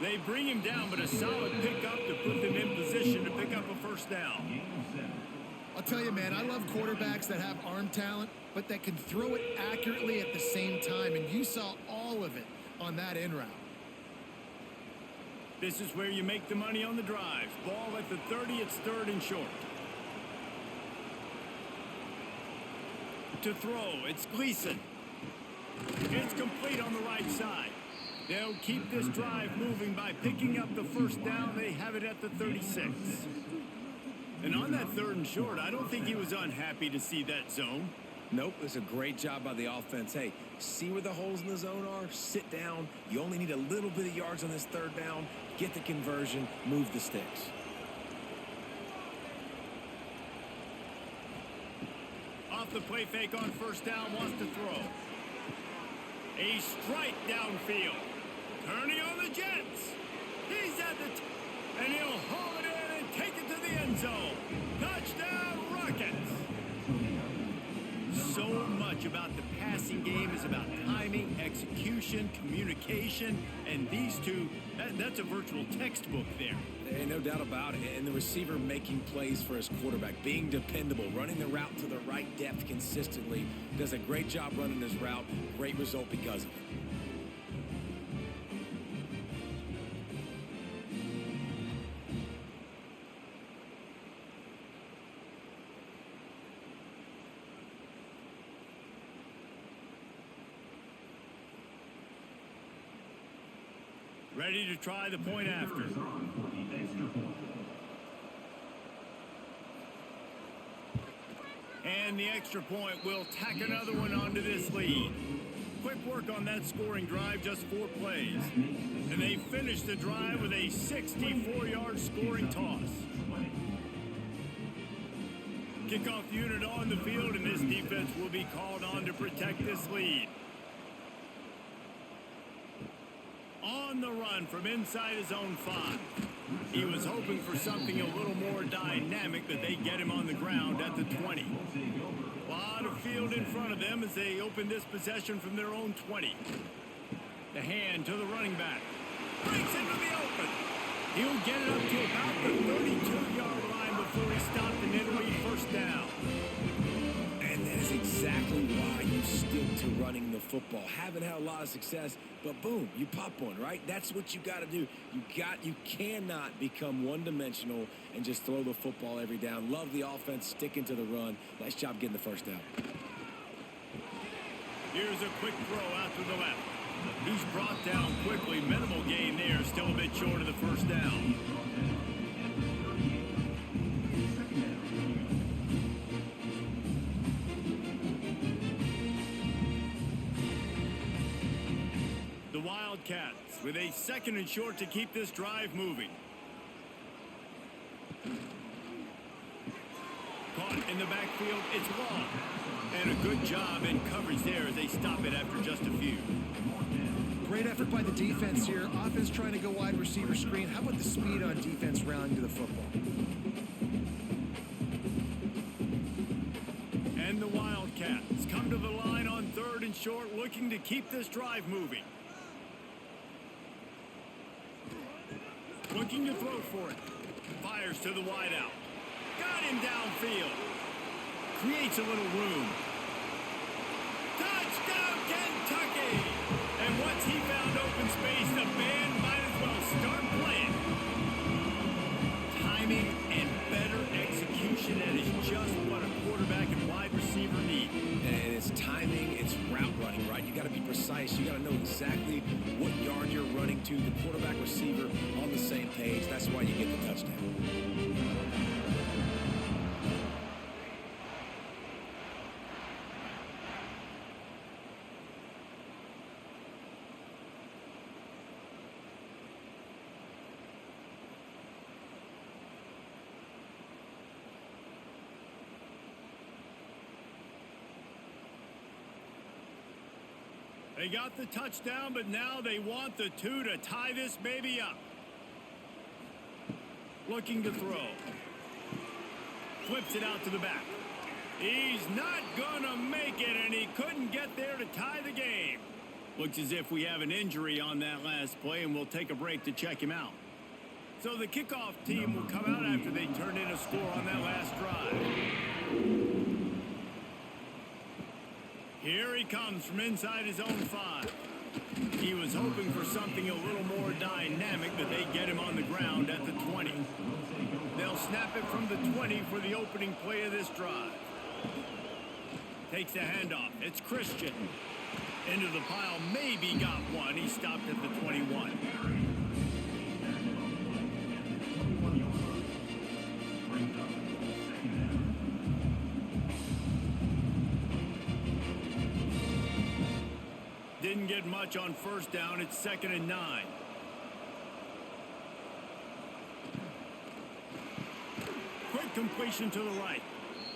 They bring him down, but a solid pickup to put them in position to pick up a first down. I'll tell you, man, I love quarterbacks that have arm talent, but that can throw it accurately at the same time, and you saw all of it on that in route. This is where you make the money on the drive. Ball at the 30, it's 3rd and short. To throw, it's Gleason. It's complete on the right side. They'll keep this drive moving by picking up the first down. They have it at the 36. And on that 3rd and short, I don't think he was unhappy to see that zone. Nope, it's a great job by the offense. Hey, see where the holes in the zone are? Sit down. You only need a little bit of yards on this 3rd down. Get the conversion. Move the sticks. Off the play fake on first down, wants to throw. A strike downfield. Turning on the Jets. He's at the and he'll haul it in and take it to the end zone. Touchdown, Rockets. So much about the passing game is about timing, execution, communication, and these two, that's a virtual textbook there. And no doubt about it. And the receiver making plays for his quarterback, being dependable, running the route to the right depth consistently. Does a great job running his route. Great result because of it. Ready to try the point after. And the extra point will tack another one onto this lead. Quick work on that scoring drive, just 4 plays. And they finish the drive with a 64-yard scoring toss. Kickoff unit on the field, and this defense will be called on to protect this lead. On the run from inside his own 5. He was hoping for something a little more dynamic, but they get him on the ground at the 20. A lot of field in front of them as they open this possession from their own 20. The hand to the running back. Breaks into the open. He'll get it up to about the 32-yard line before he stopped and it'll be first down. And that is exactly why you stick to running the football. Haven't had a lot of success, but boom, you pop one, right? That's what you got to do. You cannot become one-dimensional and just throw the football every down. Love the offense, sticking to the run. Nice job getting the first down. Here's a quick throw out to the left. He's brought down quickly. Minimal gain there, still a bit short of the first down. The Wildcats with a 2nd and short to keep this drive moving. Caught in the backfield, it's long. And a good job in coverage there as they stop it after just a few. Great effort by the defense here. Offense trying to go wide receiver screen. How about the speed on defense rallying to the football? And the Wildcats come to the line on 3rd and short, looking to keep this drive moving. Looking to throw for it. Fires to the wideout. Got him downfield. Creates a little room. Touchdown, Kentucky! And once he found open space, the band might as well start playing. Timing and better execution, that is just what a quarterback and wide receiver need. And it's timing, it's route running, right? You got to be precise. You got to know exactly what yard you're running to. The quarterback, receiver on the same page. That's why you get the touchdown. They got the touchdown, but now they want the 2 to tie this baby up. Looking to throw. Flips it out to the back. He's not gonna make it, and he couldn't get there to tie the game. Looks as if we have an injury on that last play, and we'll take a break to check him out. So the kickoff team will come out after they turn in a score on that last drive. Here he comes from inside his own 5. He was hoping for something a little more dynamic, but they get him on the ground at the 20. They'll snap it from the 20 for the opening play of this drive. Takes the handoff. It's Christian. Into the pile. Maybe got one. He stopped at the 21. Didn't get much on first down. It's 2nd and 9. Quick completion to the right.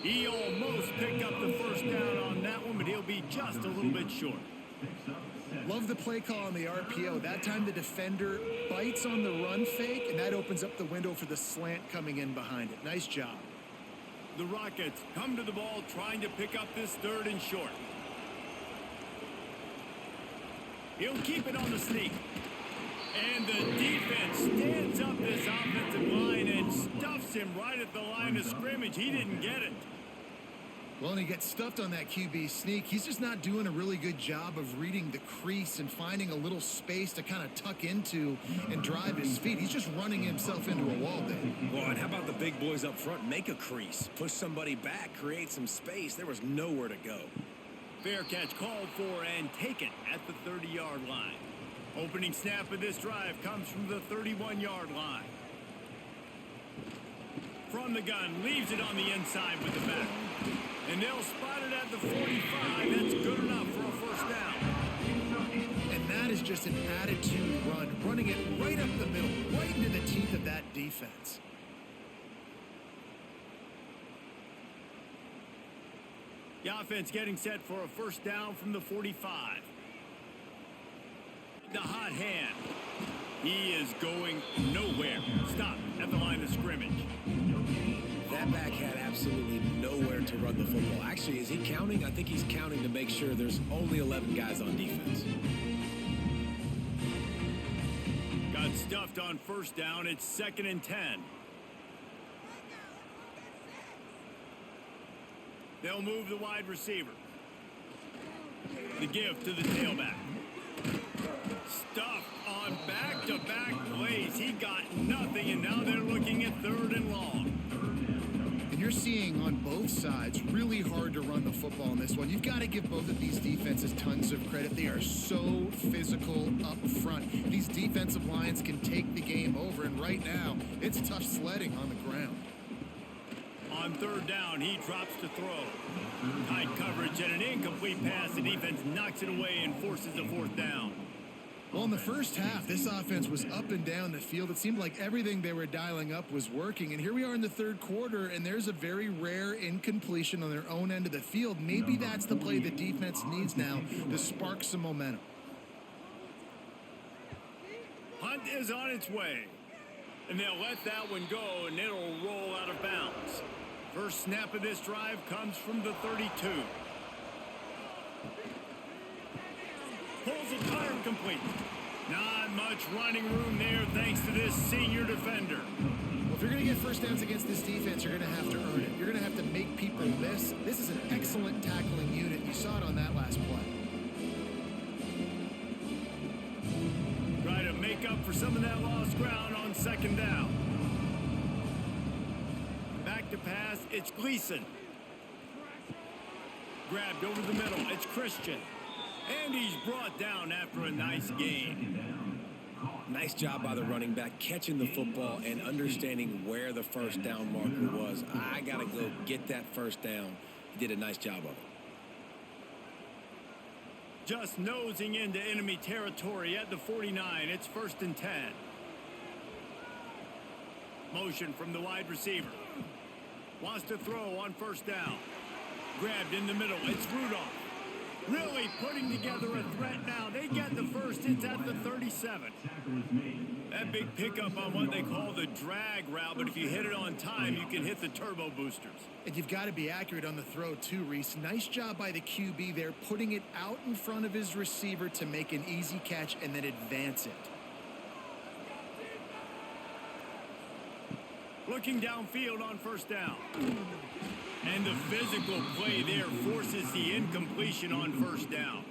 He almost picked up the first down on that one, but he'll be just a little bit short. Love the play call on the RPO. That time the defender bites on the run fake, and that opens up the window for the slant coming in behind it. Nice job. The Rockets come to the ball trying to pick up this 3rd and short. He'll keep it on the sneak. And the defense stands up this offensive line and stuffs him right at the line of scrimmage. He didn't get it. Well, and he gets stuffed on that QB sneak. He's just not doing a really good job of reading the crease and finding a little space to kind of tuck into and drive his feet. He's just running himself into a wall there. Well, and how about the big boys up front? Make a crease. Push somebody back. Create some space. There was nowhere to go. Fair catch called for and taken at the 30-yard line. Opening snap of this drive comes from the 31-yard line. From the gun, leaves it on the inside with the back. And they'll spot it at the 45. That's good enough for a first down. And that is just an attitude run, running it right up the middle, right into the teeth of that defense. The offense getting set for a first down from the 45. The hot hand. He is going nowhere. Stop at the line of scrimmage. That back had absolutely nowhere to run the football. Actually, is he counting? I think he's counting to make sure there's only 11 guys on defense. Got stuffed on first down. It's 2nd and 10. They'll move the wide receiver. The give to the tailback. Stuffed on back-to-back plays. He got nothing, and now they're looking at 3rd and long. And you're seeing on both sides really hard to run the football in this one. You've got to give both of these defenses tons of credit. They are so physical up front. These defensive lines can take the game over, and right now, it's tough sledding on the ground. On 3rd down, he drops to throw. Tight coverage and an incomplete pass. The defense knocks it away and forces a 4th down. Well, in the first half, this offense was up and down the field. It seemed like everything they were dialing up was working. And here we are in the 3rd quarter, and there's a very rare incompletion on their own end of the field. Maybe that's the play the defense needs now to spark some momentum. Hunt is on its way. And they'll let that one go, and it'll roll out of bounds. First snap of this drive comes from the 32. Pulls it fire complete. Not much running room there thanks to this senior defender. Well, if you're going to get first downs against this defense, you're going to have to earn it. You're going to have to make people miss. This is an excellent tackling unit. You saw it on that last play. Try to make up for some of that lost ground on 2nd down. Back to pass, it's Gleason. Grabbed over the middle, it's Christian. And he's brought down after a nice gain. Nice job by the running back, catching the football and understanding where the first down marker was. I got to go get that first down. He did a nice job of it. Just nosing into enemy territory at the 49. It's 1st and 10. Motion from the wide receiver. Wants to throw on first down. Grabbed in the middle. It's Rudolph. Really putting together a threat now. They get the first. It's at the 37. Tackle is made. That big pickup on what they call the drag route, but if you hit it on time, you can hit the turbo boosters. And you've got to be accurate on the throw too, Reese. Nice job by the QB there, putting it out in front of his receiver to make an easy catch and then advance it. Looking downfield on first down. And the physical play there forces the incompletion on first down.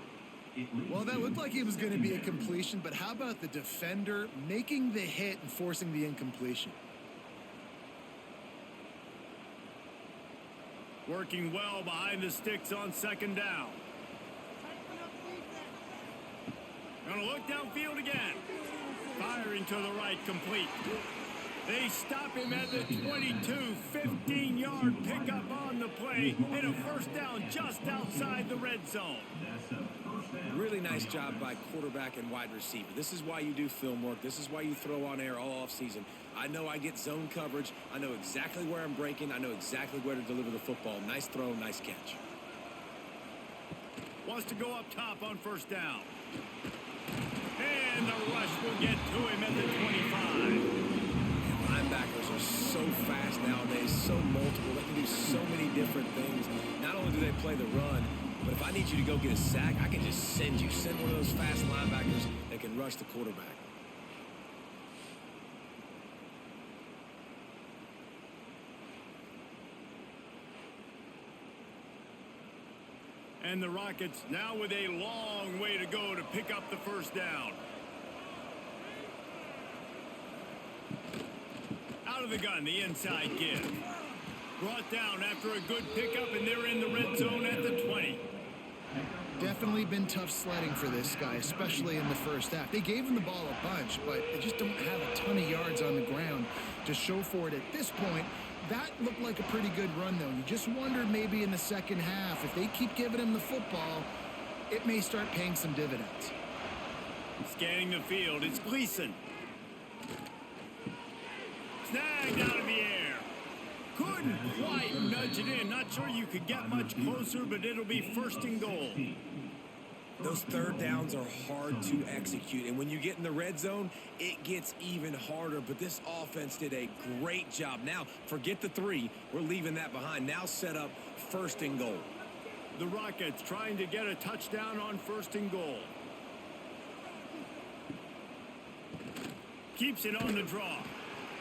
Well, that looked like it was going to be a completion, but how about the defender making the hit and forcing the incompletion? Working well behind the sticks on second down. Gonna look downfield again. Firing to the right, complete. They stop him at the 22, 15-yard pickup on the play, and a first down just outside the red zone. Really nice job by quarterback and wide receiver. This is why you do film work. This is why you throw on air all offseason. I know I get zone coverage. I know exactly where I'm breaking. I know exactly where to deliver the football. Nice throw, nice catch. Wants to go up top on first down. And the rush will get to him at the 25. Linebackers are so fast nowadays, so multiple. They can do so many different things. Not only do they play the run, but if I need you to go get a sack, I can just send one of those fast linebackers that can rush the quarterback. And the Rockets now with a long way to go to pick up the first down. Out of the gun, the inside give. Brought down after a good pickup, and they're in the red zone at the 20. Definitely been tough sledding for this guy, especially in the first half. They gave him the ball a bunch, but they just don't have a ton of yards on the ground to show for it at this point. That looked like a pretty good run, though. You just wondered maybe in the second half, if they keep giving him the football, it may start paying some dividends. Scanning the field, it's Gleason. Snagged out of the air. Couldn't quite nudge it in. Not sure you could get much closer, but it'll be first and goal. Those third downs are hard to execute, and when you get in the red zone, it gets even harder. But this offense did a great job. Now, forget the three. We're leaving that behind. Now set up first and goal. The Rockets trying to get a touchdown on first and goal. Keeps it on the draw.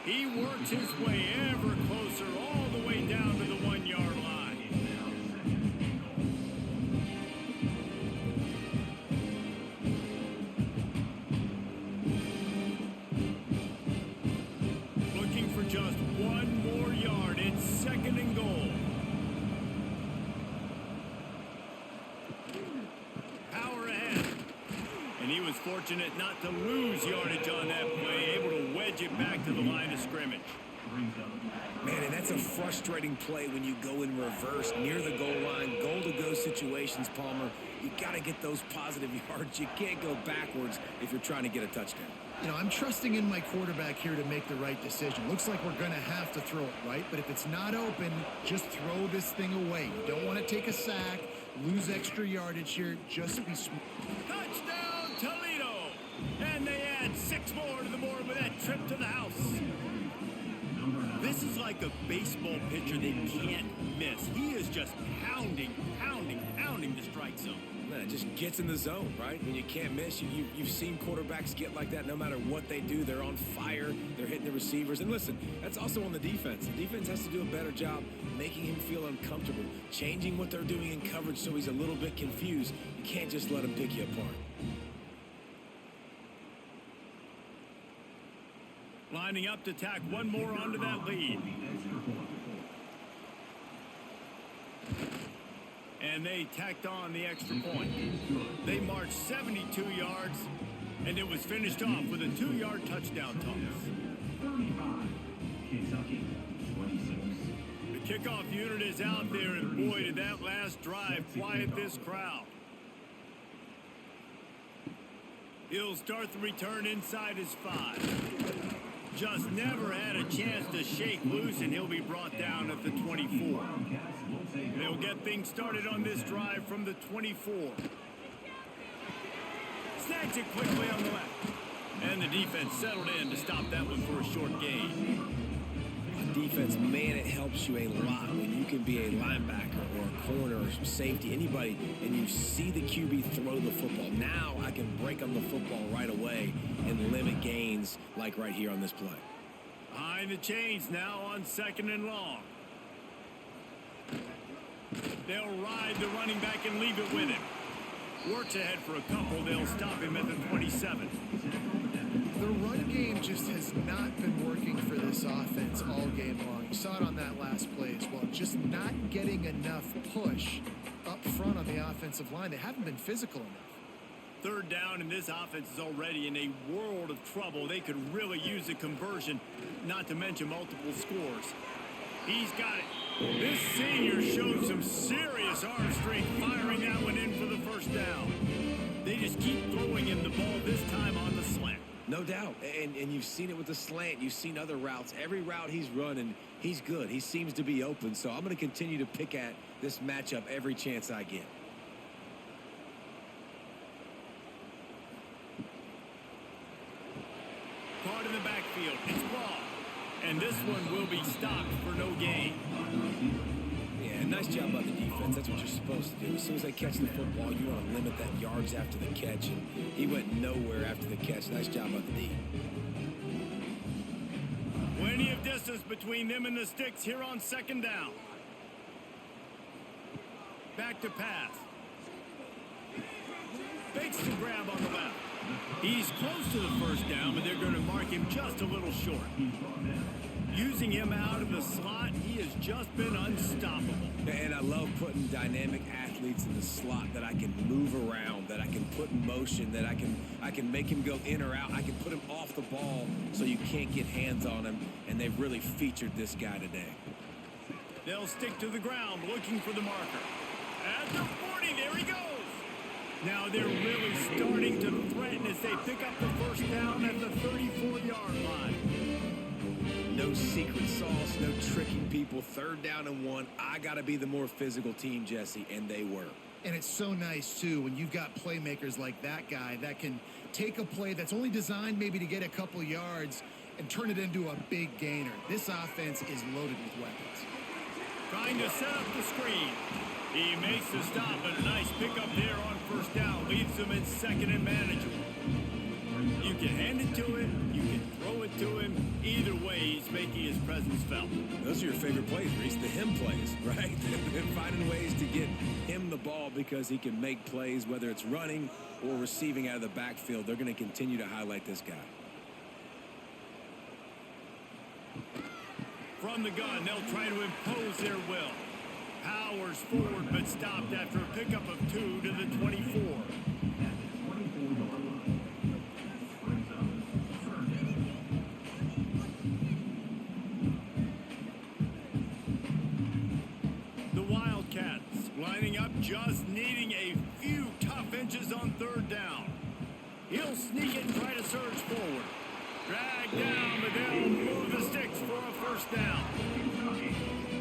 He works his way ever closer, all the way down to the 1-yard line. Looking for just one more yard. It's second and goal. Power ahead. And he was fortunate not to lose yardage on that play, able to wedge it back to the line of scrimmage. Man, and that's a frustrating play when you go in reverse near the goal line, goal-to-go situations, Palmer. You got to get those positive yards. You can't go backwards if you're trying to get a touchdown. You know, I'm trusting in my quarterback here to make the right decision. Looks like we're going to have to throw it, right? But if it's not open, just throw this thing away. You don't want to take a sack, lose extra yardage here. Just be smart. Touchdown, Toledo! And they add 6 more to the board with that trip to the house. This is like a baseball pitcher they can't miss. He is just pounding the strike zone. Man, it just gets in the zone, right? When you can't miss, you've seen quarterbacks get like that no matter what they do. They're on fire. They're hitting the receivers. And listen, that's also on the defense. The defense has to do a better job making him feel uncomfortable, changing what they're doing in coverage so he's a little bit confused. You can't just let him pick you apart. Lining up to tack one more onto that lead. And they tacked on the extra point. They marched 72 yards, and it was finished off with a 2-yard touchdown toss. 35. Kentucky 26. The kickoff unit is out there, and boy, did that last drive quiet this crowd. He'll start the return inside his 5. Just never had a chance to shake loose, and he'll be brought down at the 24. They'll get things started on this drive from the 24. Snags it quickly on the left. And the defense settled in to stop that one for a short gain. Defense, man, it helps you a lot when you can be a linebacker or a corner or safety, anybody, and you see the QB throw the football. Now I can break on the football right away and limit gains like right here on this play. Behind the chains now on 2nd and long. They'll ride the running back and leave it with him. Works ahead for a couple. They'll stop him at the 27. The run game just has not been working for this offense all game long. You saw it on that last play as well. Just not getting enough push up front on the offensive line. They haven't been physical enough. 3rd down, and this offense is already in a world of trouble. They could really use a conversion, not to mention multiple scores. He's got it. This senior showed some serious arm strength firing that one in for the 1st down. They just keep throwing him the ball, this time on the slant. No doubt, and you've seen it with the slant. You've seen other routes. Every route he's running, he's good. He seems to be open, so I'm going to continue to pick at this matchup every chance I get. Caught in the backfield. It's ball. And this one will be stopped for no gain. Yeah, nice job by the defense. That's what you're supposed to do. As soon as they catch the football, you want to limit that yards after the catch, and he went nowhere after the catch. Nice job by the D. Plenty of distance between them and the sticks here on 2nd down. Back to pass. Fakes the grab on the left. He's close to the 1st down, but they're going to mark him just a little short. Using him out of the slot, he has just been unstoppable. And I love putting dynamic athletes in the slot that I can move around, that I can put in motion, that I can make him go in or out. I can put him off the ball so you can't get hands on him, and they've really featured this guy today. They'll stick to the ground looking for the marker. At the 40, there he goes. Now they're really starting to threaten as they pick up the 1st down at the 34-yard line. No secret sauce, no tricking people. 3rd down and 1. I got to be the more physical team, Jesse, and they were. And it's so nice, too, when you've got playmakers like that guy that can take a play that's only designed maybe to get a couple yards and turn it into a big gainer. This offense is loaded with weapons. Trying to set up the screen. He makes the stop, but a nice pickup there on 1st down. Leaves them in 2nd and manageable. You can hand it to him. You can throw it to him. Either way, he's making his presence felt. Those are your favorite plays, Reese, the him plays, right? Finding ways to get him the ball because he can make plays, whether it's running or receiving out of the backfield. They're going to continue to highlight this guy. From the gun, they'll try to impose their will. Powers forward, but stopped after a pickup of 2 to the 24. The Wildcats lining up, just needing a few tough inches on 3rd down. He'll sneak it and try to surge forward. Drag down, but they'll move the sticks for a 1st down.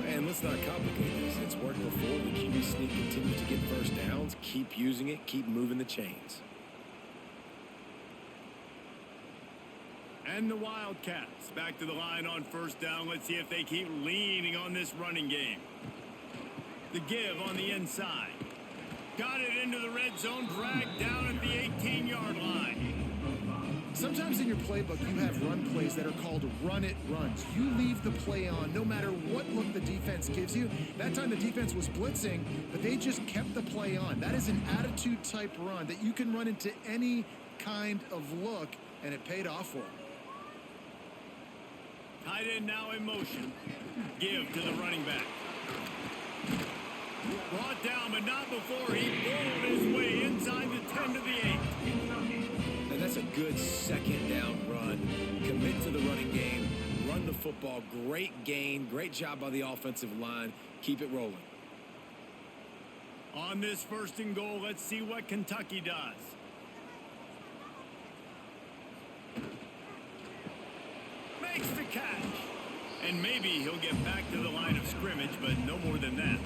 And let's not complicate this. It's worked before. The QB sneak continues to get 1st downs. Keep using it. Keep moving the chains. And the Wildcats back to the line on 1st down. Let's see if they keep leaning on this running game. The give on the inside. Got it into the red zone. Dragged down at the 18-yard line. Sometimes in your playbook, you have run plays that are called run-it runs. You leave the play on no matter what look the defense gives you. That time the defense was blitzing, but they just kept the play on. That is an attitude-type run that you can run into any kind of look, and it paid off for them. Tight end now in motion. Give to the running back. Brought down, but not before he bowled his way inside the 10 to the 8. And that's a good 2nd down run. Commit to the running game. Run the football. Great gain. Great job by the offensive line. Keep it rolling. On this 1st and goal, let's see what Kentucky does. Makes the catch. And maybe he'll get back to the line of scrimmage, but no more than that.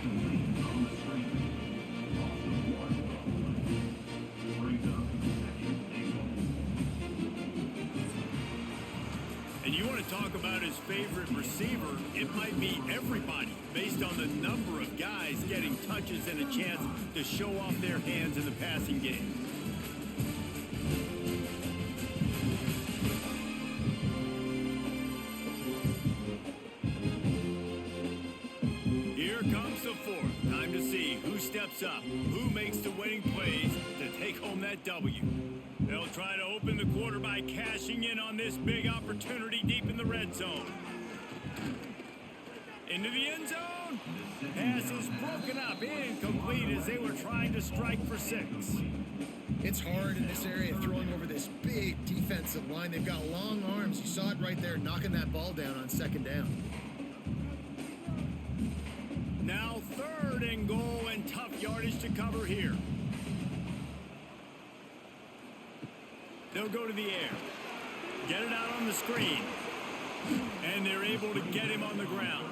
And you want to talk about his favorite receiver, it might be everybody, based on the number of guys getting touches and a chance to show off their hands in the passing game. Here comes the fourth. Time to see who steps up, who makes the winning plays to take home that W. They'll try to open the quarter by cashing in on this big opportunity deep in the red zone. Into the end zone. Pass is broken up, incomplete as they were trying to strike for 6. It's hard in this area throwing over this big defensive line. They've got long arms. You saw it right there, knocking that ball down on 2nd down. Now 3rd and goal and tough yardage to cover here. They'll go to the air. Get it out on the screen. And they're able to get him on the ground.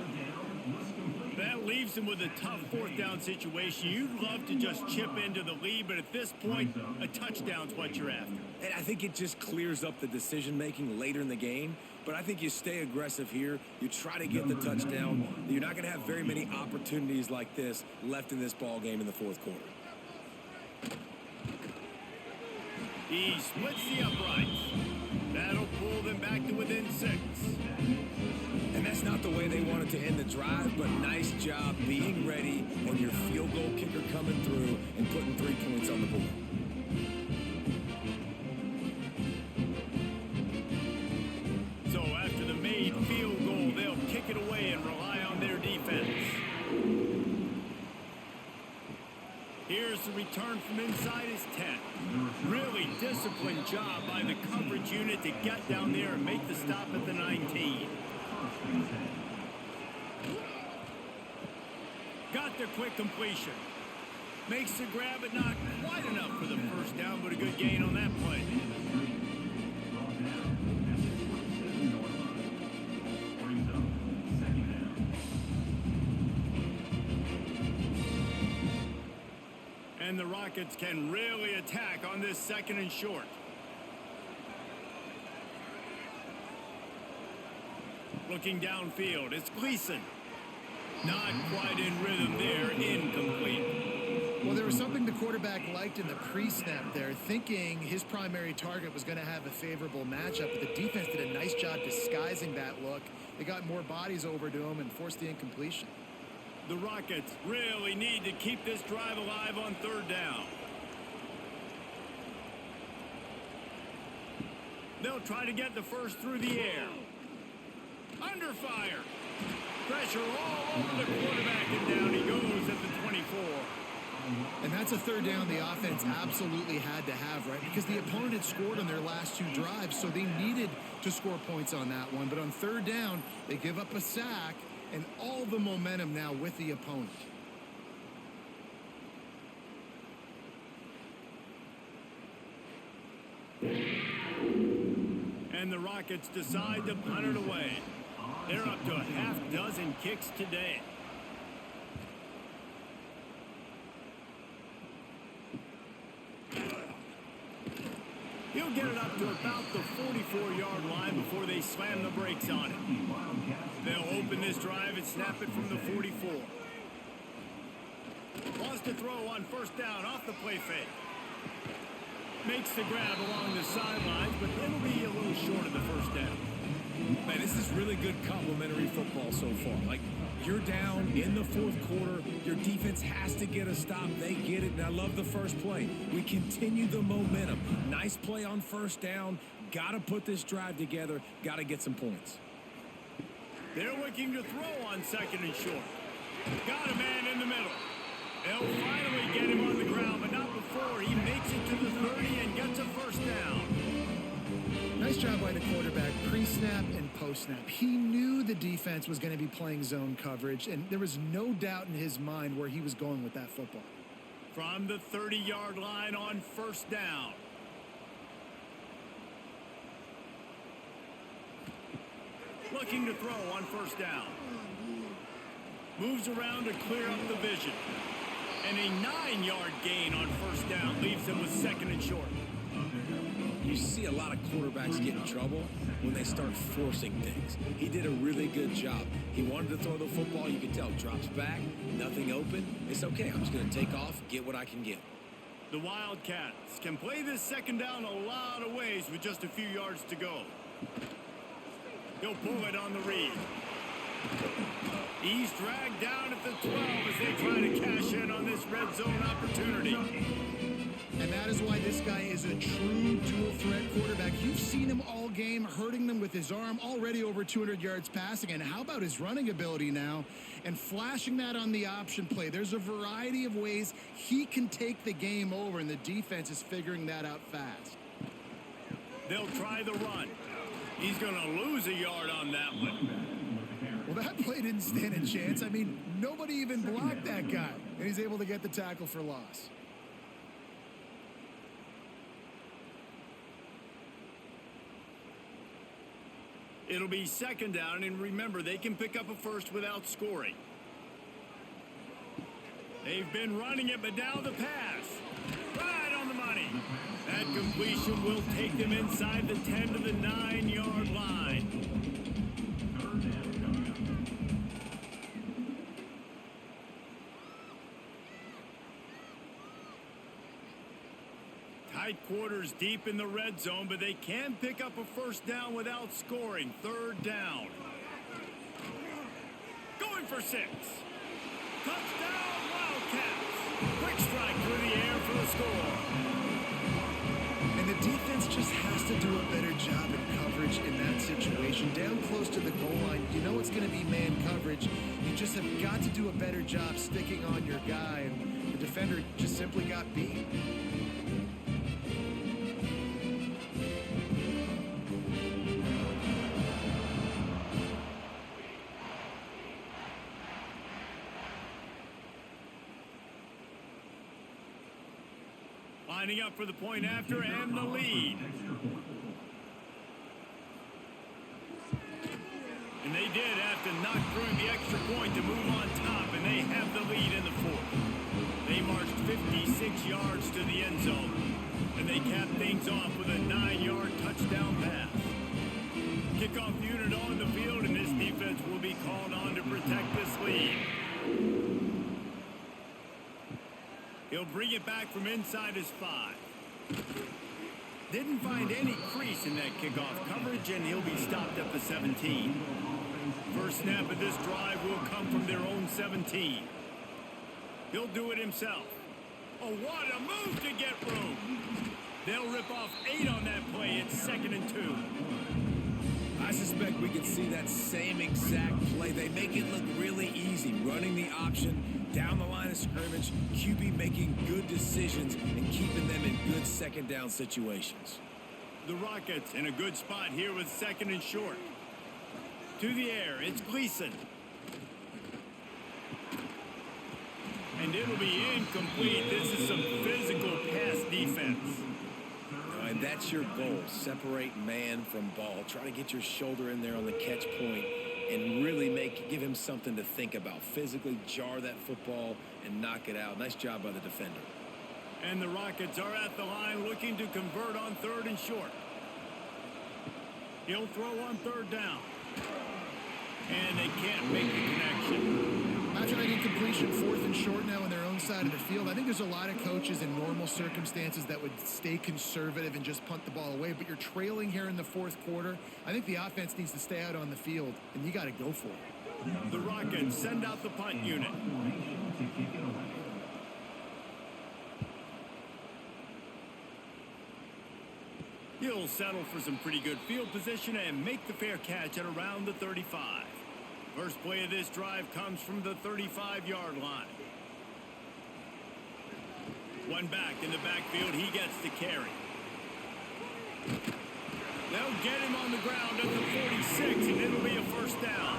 That leaves him with a tough 4th down situation. You'd love to just chip into the lead, but at this point, a touchdown's what you're after. And I think it just clears up the decision-making later in the game. But I think you stay aggressive here. You try to get the touchdown. You're not going to have very many opportunities like this left in this ball game in the 4th quarter. He splits the uprights. That'll pull them back to within 6. And that's not the way they wanted to end the drive, but nice job being ready and your field goal kicker coming through and putting 3 points on the board. So after the made field goal, they'll kick it away and rely on their defense. Here's the return from inside his 10. Really disciplined job by the coverage unit to get down there and make the stop at the 19. Got the quick completion. Makes the grab, but not quite enough for the 1st down, but a good gain on that play. And the Rockets can really attack on this 2nd and short. Looking downfield, it's Gleason. Not quite in rhythm there, incomplete. Well, there was something the quarterback liked in the pre-snap there, thinking his primary target was going to have a favorable matchup, but the defense did a nice job disguising that look. They got more bodies over to him and forced the incompletion. The Rockets really need to keep this drive alive on 3rd down. They'll try to get the first through the air. Under fire. Pressure all over the quarterback, and down he goes at the 24. And that's a 3rd down the offense absolutely had to have, right? Because the opponent had scored on their last 2 drives, so they needed to score points on that one. But on 3rd down, they give up a sack, and all the momentum now with the opponent. And the Rockets decide to punt it away. They're up to a half-dozen kicks today. He'll get it up to about the 44-yard line before they slam the brakes on it. They'll open this drive and snap it from the 44. Wants to throw on 1st down off the play fake. Makes the grab along the sidelines, but it'll be a little short of the 1st down. Man, this is really good complimentary football so far. Like, you're down in the 4th quarter. Your defense has to get a stop. They get it, and I love the first play. We continue the momentum. Nice play on 1st down. Got to put this drive together. Got to get some points. They're looking to throw on 2nd and short. Got a man in the middle. They'll finally get him on the ground, but not before he makes it to the 30 and gets a 1st down. Nice job by the quarterback, pre-snap and post-snap. He knew the defense was going to be playing zone coverage, and there was no doubt in his mind where he was going with that football. From the 30-yard line on 1st down. Looking to throw on first down. Moves around to clear up the vision. And a 9-yard gain on first down leaves him with second and short. You see a lot of quarterbacks get in trouble when they start forcing things. He did a really good job. He wanted to throw the football. You can tell. Drops back, nothing open. It's okay. I'm just going to take off, get what I can get. The Wildcats can play this second down a lot of ways with just a few yards to go. He'll pull it on the read. He's dragged down at the 12 as they try to cash in on this red zone opportunity. And that is why this guy is a true dual-threat quarterback. You've seen him all game, hurting them with his arm, already over 200 yards passing. And how about his running ability now? And flashing that on the option play. There's a variety of ways he can take the game over, and the defense is figuring that out fast. They'll try the run. He's going to lose a yard on that one. Well, that play didn't stand a chance. I mean, nobody even blocked that guy. And he's able to get the tackle for loss. It'll be second down, and remember, they can pick up a first without scoring. They've been running it, but now the pass. Right on the money. That completion will take them inside the 10 to the 9-yard line. Tight quarters deep in the red zone, but they can pick up a first down without scoring. Third down. Going for 6. Touchdown, Wildcats. Quick strike through the air for the score. And the defense just has to do a better job in coverage in that situation. Down close to the goal line, you know it's going to be man coverage. You just have got to do a better job sticking on your guy. And the defender just simply got beat. Lining up for the point after and the lead. And they did have to knock through the extra point to move on top, and they have the lead in the fourth. They marched 56 yards to the end zone, and they capped things off with a 9-yard touchdown pass. Kickoff unit on the field, and this defense will be called on to protect this lead. He'll bring it back from inside his 5. Didn't find any crease in that kickoff coverage, and he'll be stopped at the 17. First snap of this drive will come from their own 17. He'll do it himself. Oh, what a move to get room. They'll rip off 8 on that play. It's 2nd and 2. I suspect we could see that same exact play. They make it look really easy, running the option down the line of scrimmage, QB making good decisions and keeping them in good second down situations. The Rockets in a good spot here with 2nd and short. To the air, it's Gleason. And it'll be incomplete. This is some physical pass defense. And that's your goal. Separate man from ball. Try to get your shoulder in there on the catch point and really give him something to think about. Physically jar that football and knock it out. Nice job by the defender. And the Rockets are at the line looking to convert on 3rd and short. He'll throw on 3rd down. And they can't make the connection. After that incompletion, 4th and short now on their own side of the field, I think there's a lot of coaches in normal circumstances that would stay conservative and just punt the ball away. But you're trailing here in the 4th quarter. I think the offense needs to stay out on the field, and you got to go for it. The Rockets send out the punt unit. He'll settle for some pretty good field position and make the fair catch at around the 35. First play of this drive comes from the 35-yard line. One back in the backfield. He gets the carry. They'll get him on the ground at the 46, and it'll be a first down.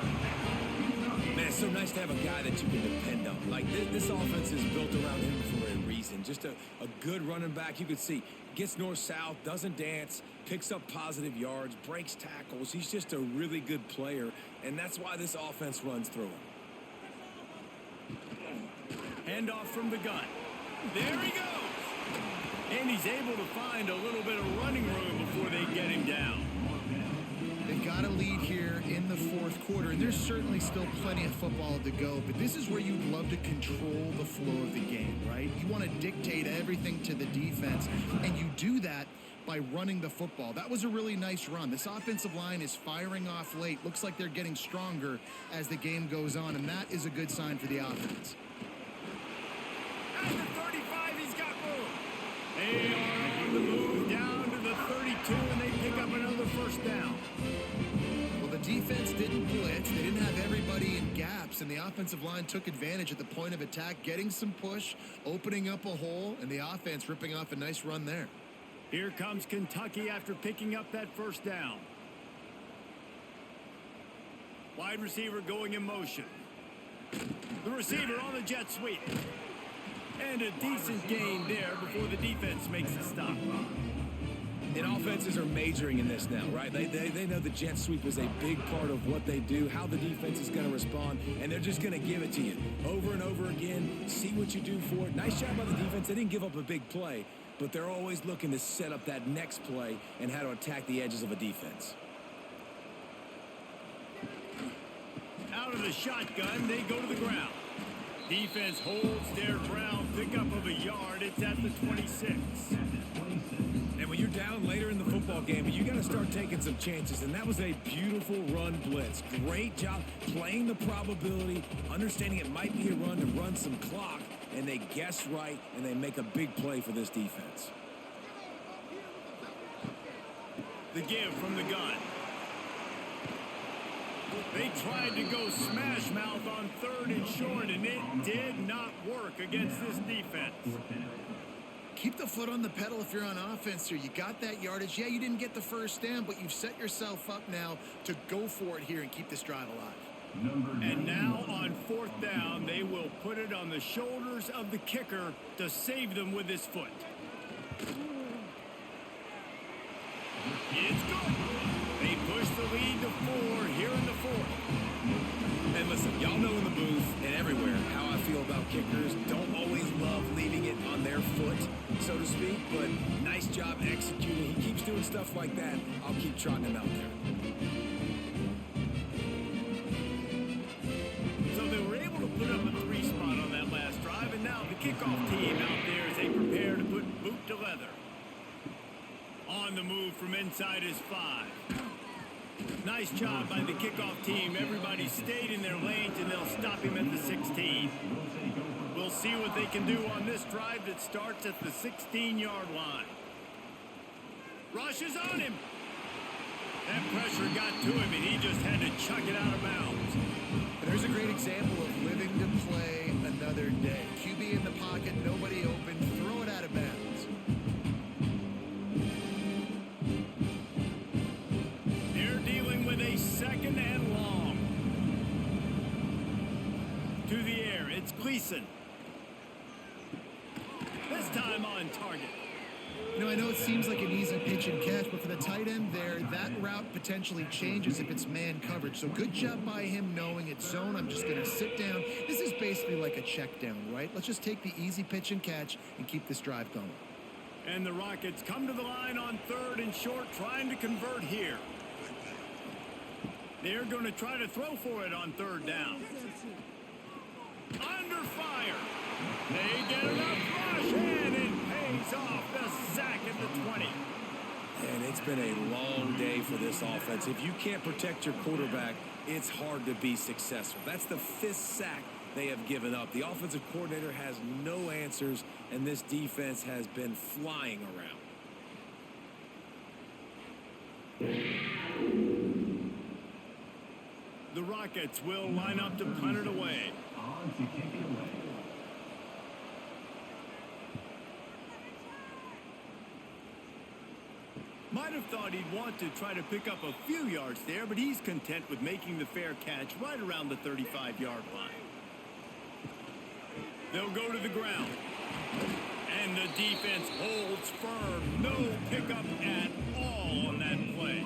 Man, it's so nice to have a guy that you can depend on. Like, this offense is built around him for a reason. season. Just a good running back. You could see gets north-south, doesn't dance, picks up positive yards, breaks tackles. He's just a really good player, and that's why this offense runs through him. Handoff from the gun. There he goes. And he's able to find a little bit of running room before they get him down. They've got a lead here in the fourth quarter, and there's certainly still plenty of football to go, but this is where you'd love to control the flow of the game, right? You want to dictate everything to the defense, and you do that by running the football. That was a really nice run. This offensive line is firing off late. Looks like they're getting stronger as the game goes on, and that is a good sign for the offense. At the 35, he's got room. They are on the move down to the 32, and they pick up another first down. Well, the defense didn't blitz. They didn't have everybody in gaps, and the offensive line took advantage at the point of attack, getting some push, opening up a hole, and the offense ripping off a nice run there. Here comes Kentucky after picking up that first down. Wide receiver going in motion. The receiver on the jet sweep. And a decent gain there before the defense makes a stop. And offenses are majoring in this now, right? They know the jet sweep is a big part of what they do, how the defense is going to respond, and they're just going to give it to you over and over again, see what you do for it. Nice job by the defense. They didn't give up a big play, but they're always looking to set up that next play and how to attack the edges of a defense. Out of the shotgun, they go to the ground. Defense holds their ground, pickup of a yard. It's at the 26. And when you're down later in the football game, you got to start taking some chances. And that was a beautiful run blitz. Great job playing the probability, understanding it might be a run to run some clock. And they guess right, and they make a big play for this defense. The give from the gun. They tried to go smash mouth on third and short, and it did not work against this defense. Keep the foot on the pedal if you're on offense here. You got that yardage. Yeah, you didn't get the first down, but you've set yourself up now to go for it here and keep this drive alive. And now on fourth down, they will put it on the shoulders of the kicker to save them with his foot. It's good. They push the lead to 4 here in the fourth. And listen, y'all know in the booth and everywhere how I feel about kickers. Don't always love leaving it on their foot, so to speak, but nice job executing. He keeps doing stuff like that. I'll keep trotting him out there. So they were able to put up a 3 spot on that last drive, and now the kickoff team out there as they prepare to put boot to leather. On the move from inside his 5. Nice job by the kickoff team. Everybody stayed in their lanes, and they'll stop him at the 16. We'll see what they can do on this drive that starts at the 16-yard line. Rush is on him. That pressure got to him, and he just had to chuck it out of bounds. And there's a great example of living to play another day. QB in the pocket, nobody open, throw it out of bounds. Second and long. To the air, it's Gleason. This time on target. You know, I know it seems like an easy pitch and catch, but for the tight end there, that route potentially changes if it's man coverage. So good job by him knowing it's zone. I'm just going to sit down. This is basically like a check down, right? Let's just take the easy pitch and catch and keep this drive going. And the Rockets come to the line on third and short, trying to convert here. They're going to try to throw for it on third down. Under fire. They get enough rush, and it pays off. The sack at the 20. And it's been a long day for this offense. If you can't protect your quarterback, it's hard to be successful. That's the 5th sack they have given up. The offensive coordinator has no answers, and this defense has been flying around. The Rockets will line up to punt it away. On to kick it away. Might have thought he'd want to try to pick up a few yards there, but he's content with making the fair catch right around the 35-yard line. They'll go to the ground. And the defense holds firm. No pickup at all on that play.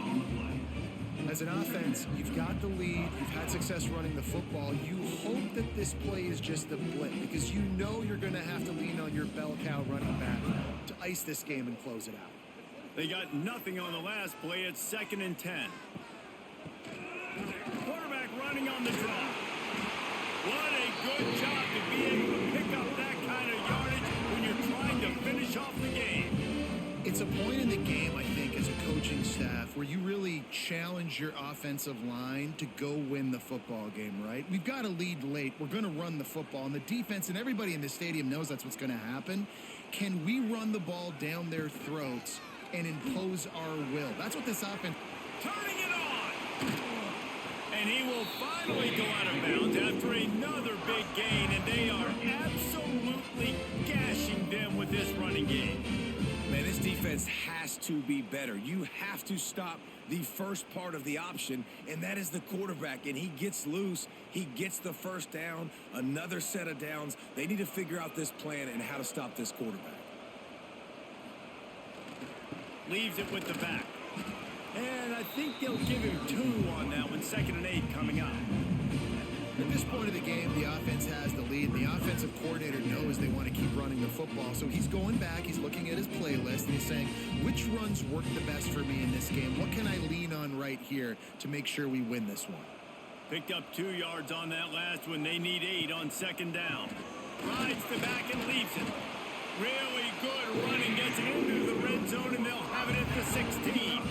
As an offense, you've got the lead. You've had success running the football. You hope that this play is just a blip because you know you're going to have to lean on your bell cow running back to ice this game and close it out. They got nothing on the last play. It's 2nd and 10. Quarterback running on the draw. What a good job to be able to pick up that kind of yardage when you're trying to finish off the game. It's a point in the game, I think, as a coaching staff where you really challenge your offensive line to go win the football game, right? We've got a lead late. We're going to run the football. And the defense and everybody in the stadium knows that's what's going to happen. Can we run the ball down their throats and impose our will? That's what this offense... Turning it on! And he will finally go out of bounds after another big gain, and they are absolutely gashing them with this running game. Man, this defense has to be better. You have to stop the first part of the option, and that is the quarterback. And he gets loose. He gets the first down, another set of downs. They need to figure out this plan and how to stop this quarterback. Leaves it with the back. And I think they'll give him 2 on that one. 2nd and 8 coming up. At this point of the game, the offense has the lead. The offensive coordinator knows they want to keep running the football. So he's going back, he's looking at his playlist, and he's saying, which runs work the best for me in this game? What can I lean on right here to make sure we win this one? Picked up 2 yards on that last one. They need 8 on 2nd down. Rides the back and leaves it. Really good running. Gets into the red zone, and they'll have it at the 16.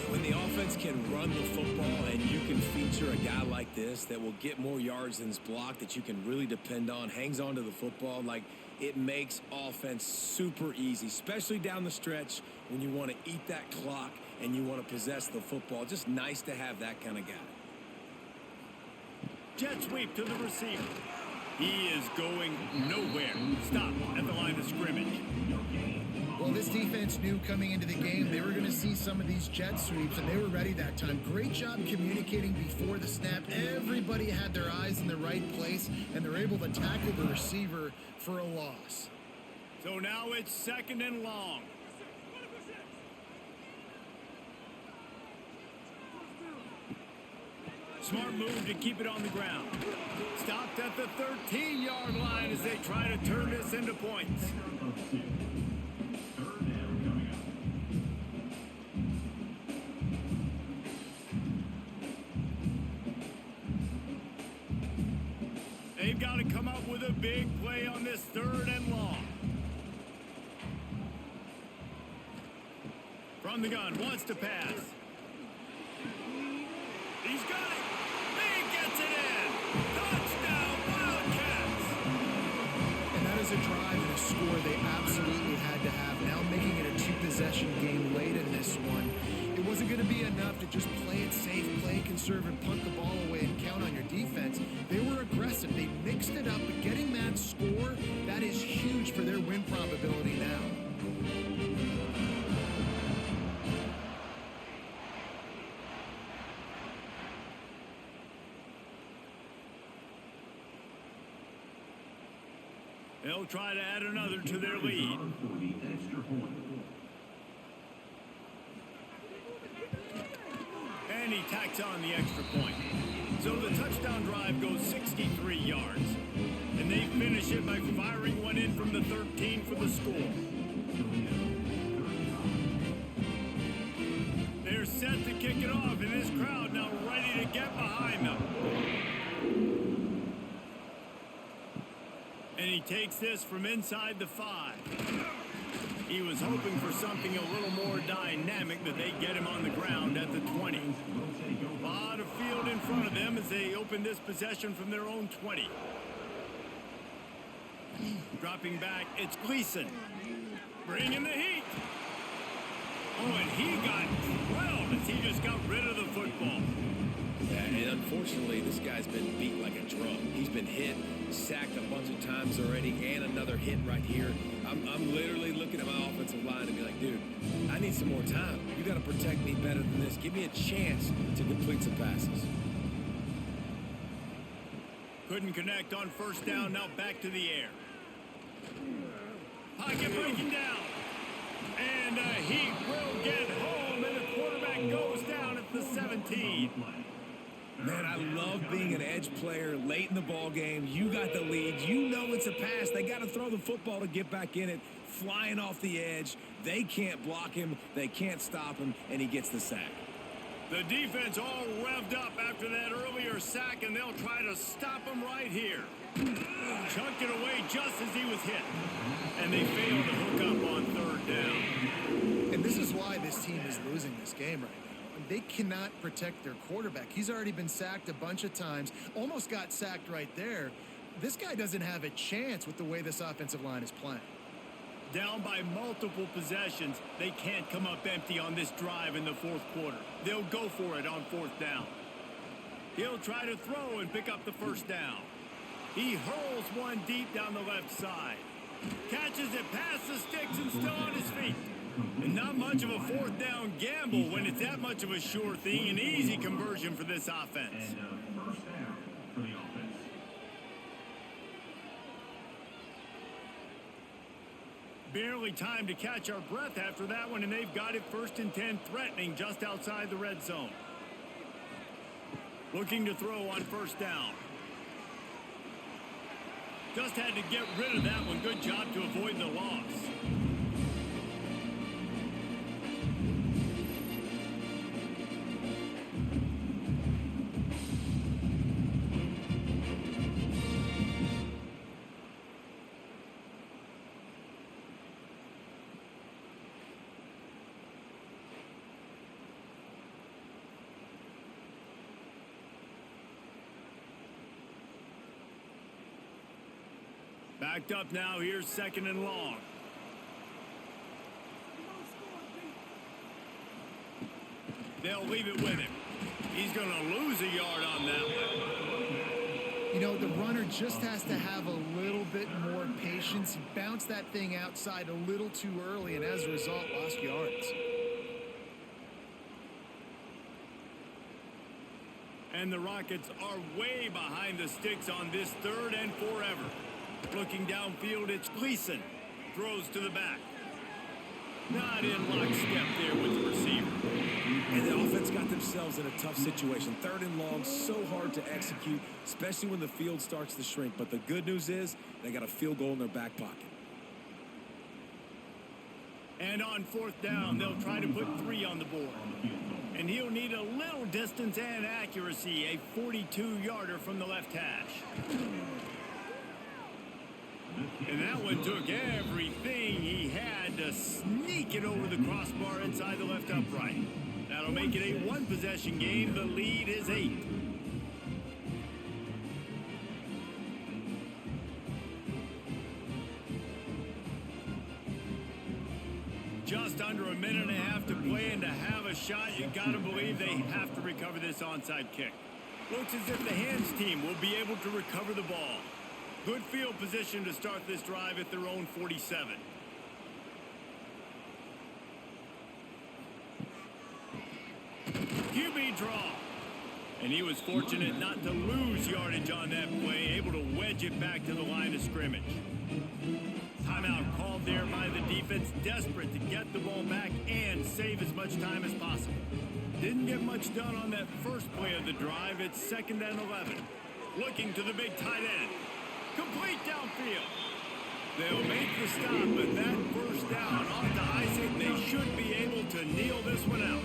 When the offense can run the football and you can feature a guy like this that will get more yards than his block, that you can really depend on, hangs on to the football, like it makes offense super easy, especially down the stretch when you want to eat that clock and you want to possess the football. Just nice to have that kind of guy. Jet sweep to the receiver. He is going nowhere. Stop at the line of scrimmage. Well, this defense knew coming into the game they were going to see some of these jet sweeps, and they were ready that time. Great job communicating before the snap. Everybody had their eyes in the right place, and they're able to tackle the receiver for a loss. So now it's 2nd and long. Smart move to keep it on the ground. Stopped at the 13-yard line as they try to turn this into points. They've got to come up with a big play on this 3rd and long. From the gun, wants to pass. He's got it. He gets it in. Touchdown, Wildcats. And that is a drive and a score they absolutely had to have. Now making it a 2-possession game late in this one. It wasn't going to be enough to just play it safe, play it conservative, punt the ball away, and count on your defense. They were aggressive. They mixed it up, but getting that score, that is huge for their win probability now. They'll try to add another to their lead. And he tacks on the extra point. So the touchdown drive goes 63 yards. And they finish it by firing one in from the 13 for the score. They're set to kick it off, and this crowd now ready to get behind them. And he takes this from inside the 5. He was hoping for something a little more dynamic, that they get him on the ground at the 20. A lot of field in front of them as they open this possession from their own 20. Dropping back, it's Gleason. Bringing the heat. Oh, and he got drilled as he just got rid of the football. Yeah, and unfortunately, this guy's been beat like a drum. He's been hit, sacked a bunch of times already, and another hit right here. I'm literally looking at my offensive line and be like, dude, I need some more time. You got to protect me better than this. Give me a chance to complete some passes. Couldn't connect on 1st down. Now back to the air. Pocket breaking down. And he will get home, and the quarterback goes down at the 17. Man, I love being an edge player late in the ball game. You got the lead. You know it's a pass. They got to throw the football to get back in it. Flying off the edge. They can't block him. They can't stop him, and he gets the sack. The defense all revved up after that earlier sack, and they'll try to stop him right here. Chunked it away just as he was hit. And they failed to hook up on third down. And this is why this team is losing this game right now. They cannot protect their quarterback. He's already been sacked a bunch of times. Almost got sacked right there. This guy doesn't have a chance with the way this offensive line is playing. Down by multiple possessions, they can't come up empty on this drive in the fourth quarter. They'll go for it on fourth down. He'll try to throw and pick up the first down. He hurls one deep down the left side. Catches it past the sticks and still on his feet. And not much of a fourth down gamble when it's that much of a sure thing. An easy conversion for this offense. And first down for the offense. Barely time to catch our breath after that one, and they've got it 1st and 10, threatening just outside the red zone. Looking to throw on first down. Just had to get rid of that one. Good job to avoid the loss. Backed up now. Here's 2nd and long. They'll leave it with him. He's going to lose a yard on that one. You know, the runner just has to have a little bit more patience. He bounced that thing outside a little too early, and as a result, lost yards. And the Rockets are way behind the sticks on this 3rd and forever. Looking downfield, it's Gleason. Throws to the back. Not in lockstep there with the receiver. And the offense got themselves in a tough situation. 3rd and long, so hard to execute, especially when the field starts to shrink. But the good news is they got a field goal in their back pocket. And on 4th down, they'll try to put 3 on the board. And he'll need a little distance and accuracy, a 42-yarder from the left hash. And that one took everything he had to sneak it over the crossbar inside the left upright. That'll make it a 1-possession game. The lead is 8. Just under a minute and a half to play, and to have a shot, you got to believe they have to recover this onside kick. Looks as if the hands team will be able to recover the ball. Good field position to start this drive at their own 47. QB draw. And he was fortunate not to lose yardage on that play, able to wedge it back to the line of scrimmage. Timeout called there by the defense, desperate to get the ball back and save as much time as possible. Didn't get much done on that first play of the drive. It's 2nd and 11. Looking to the big tight end. Complete downfield. They'll make the stop, but that first down ought to ice it. They should be able to kneel this one out.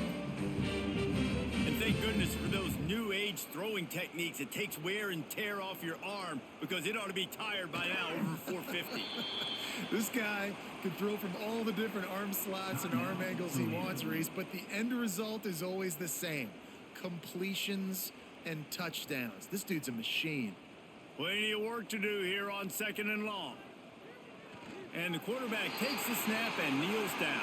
And thank goodness for those new age throwing techniques. It takes wear and tear off your arm because it ought to be tired by now over 450. This guy can throw from all the different arm slots and arm angles he wants, Reese, but the end result is always the same. Completions and touchdowns. This dude's a machine. Plenty of work to do here on 2nd and long. And the quarterback takes the snap and kneels down.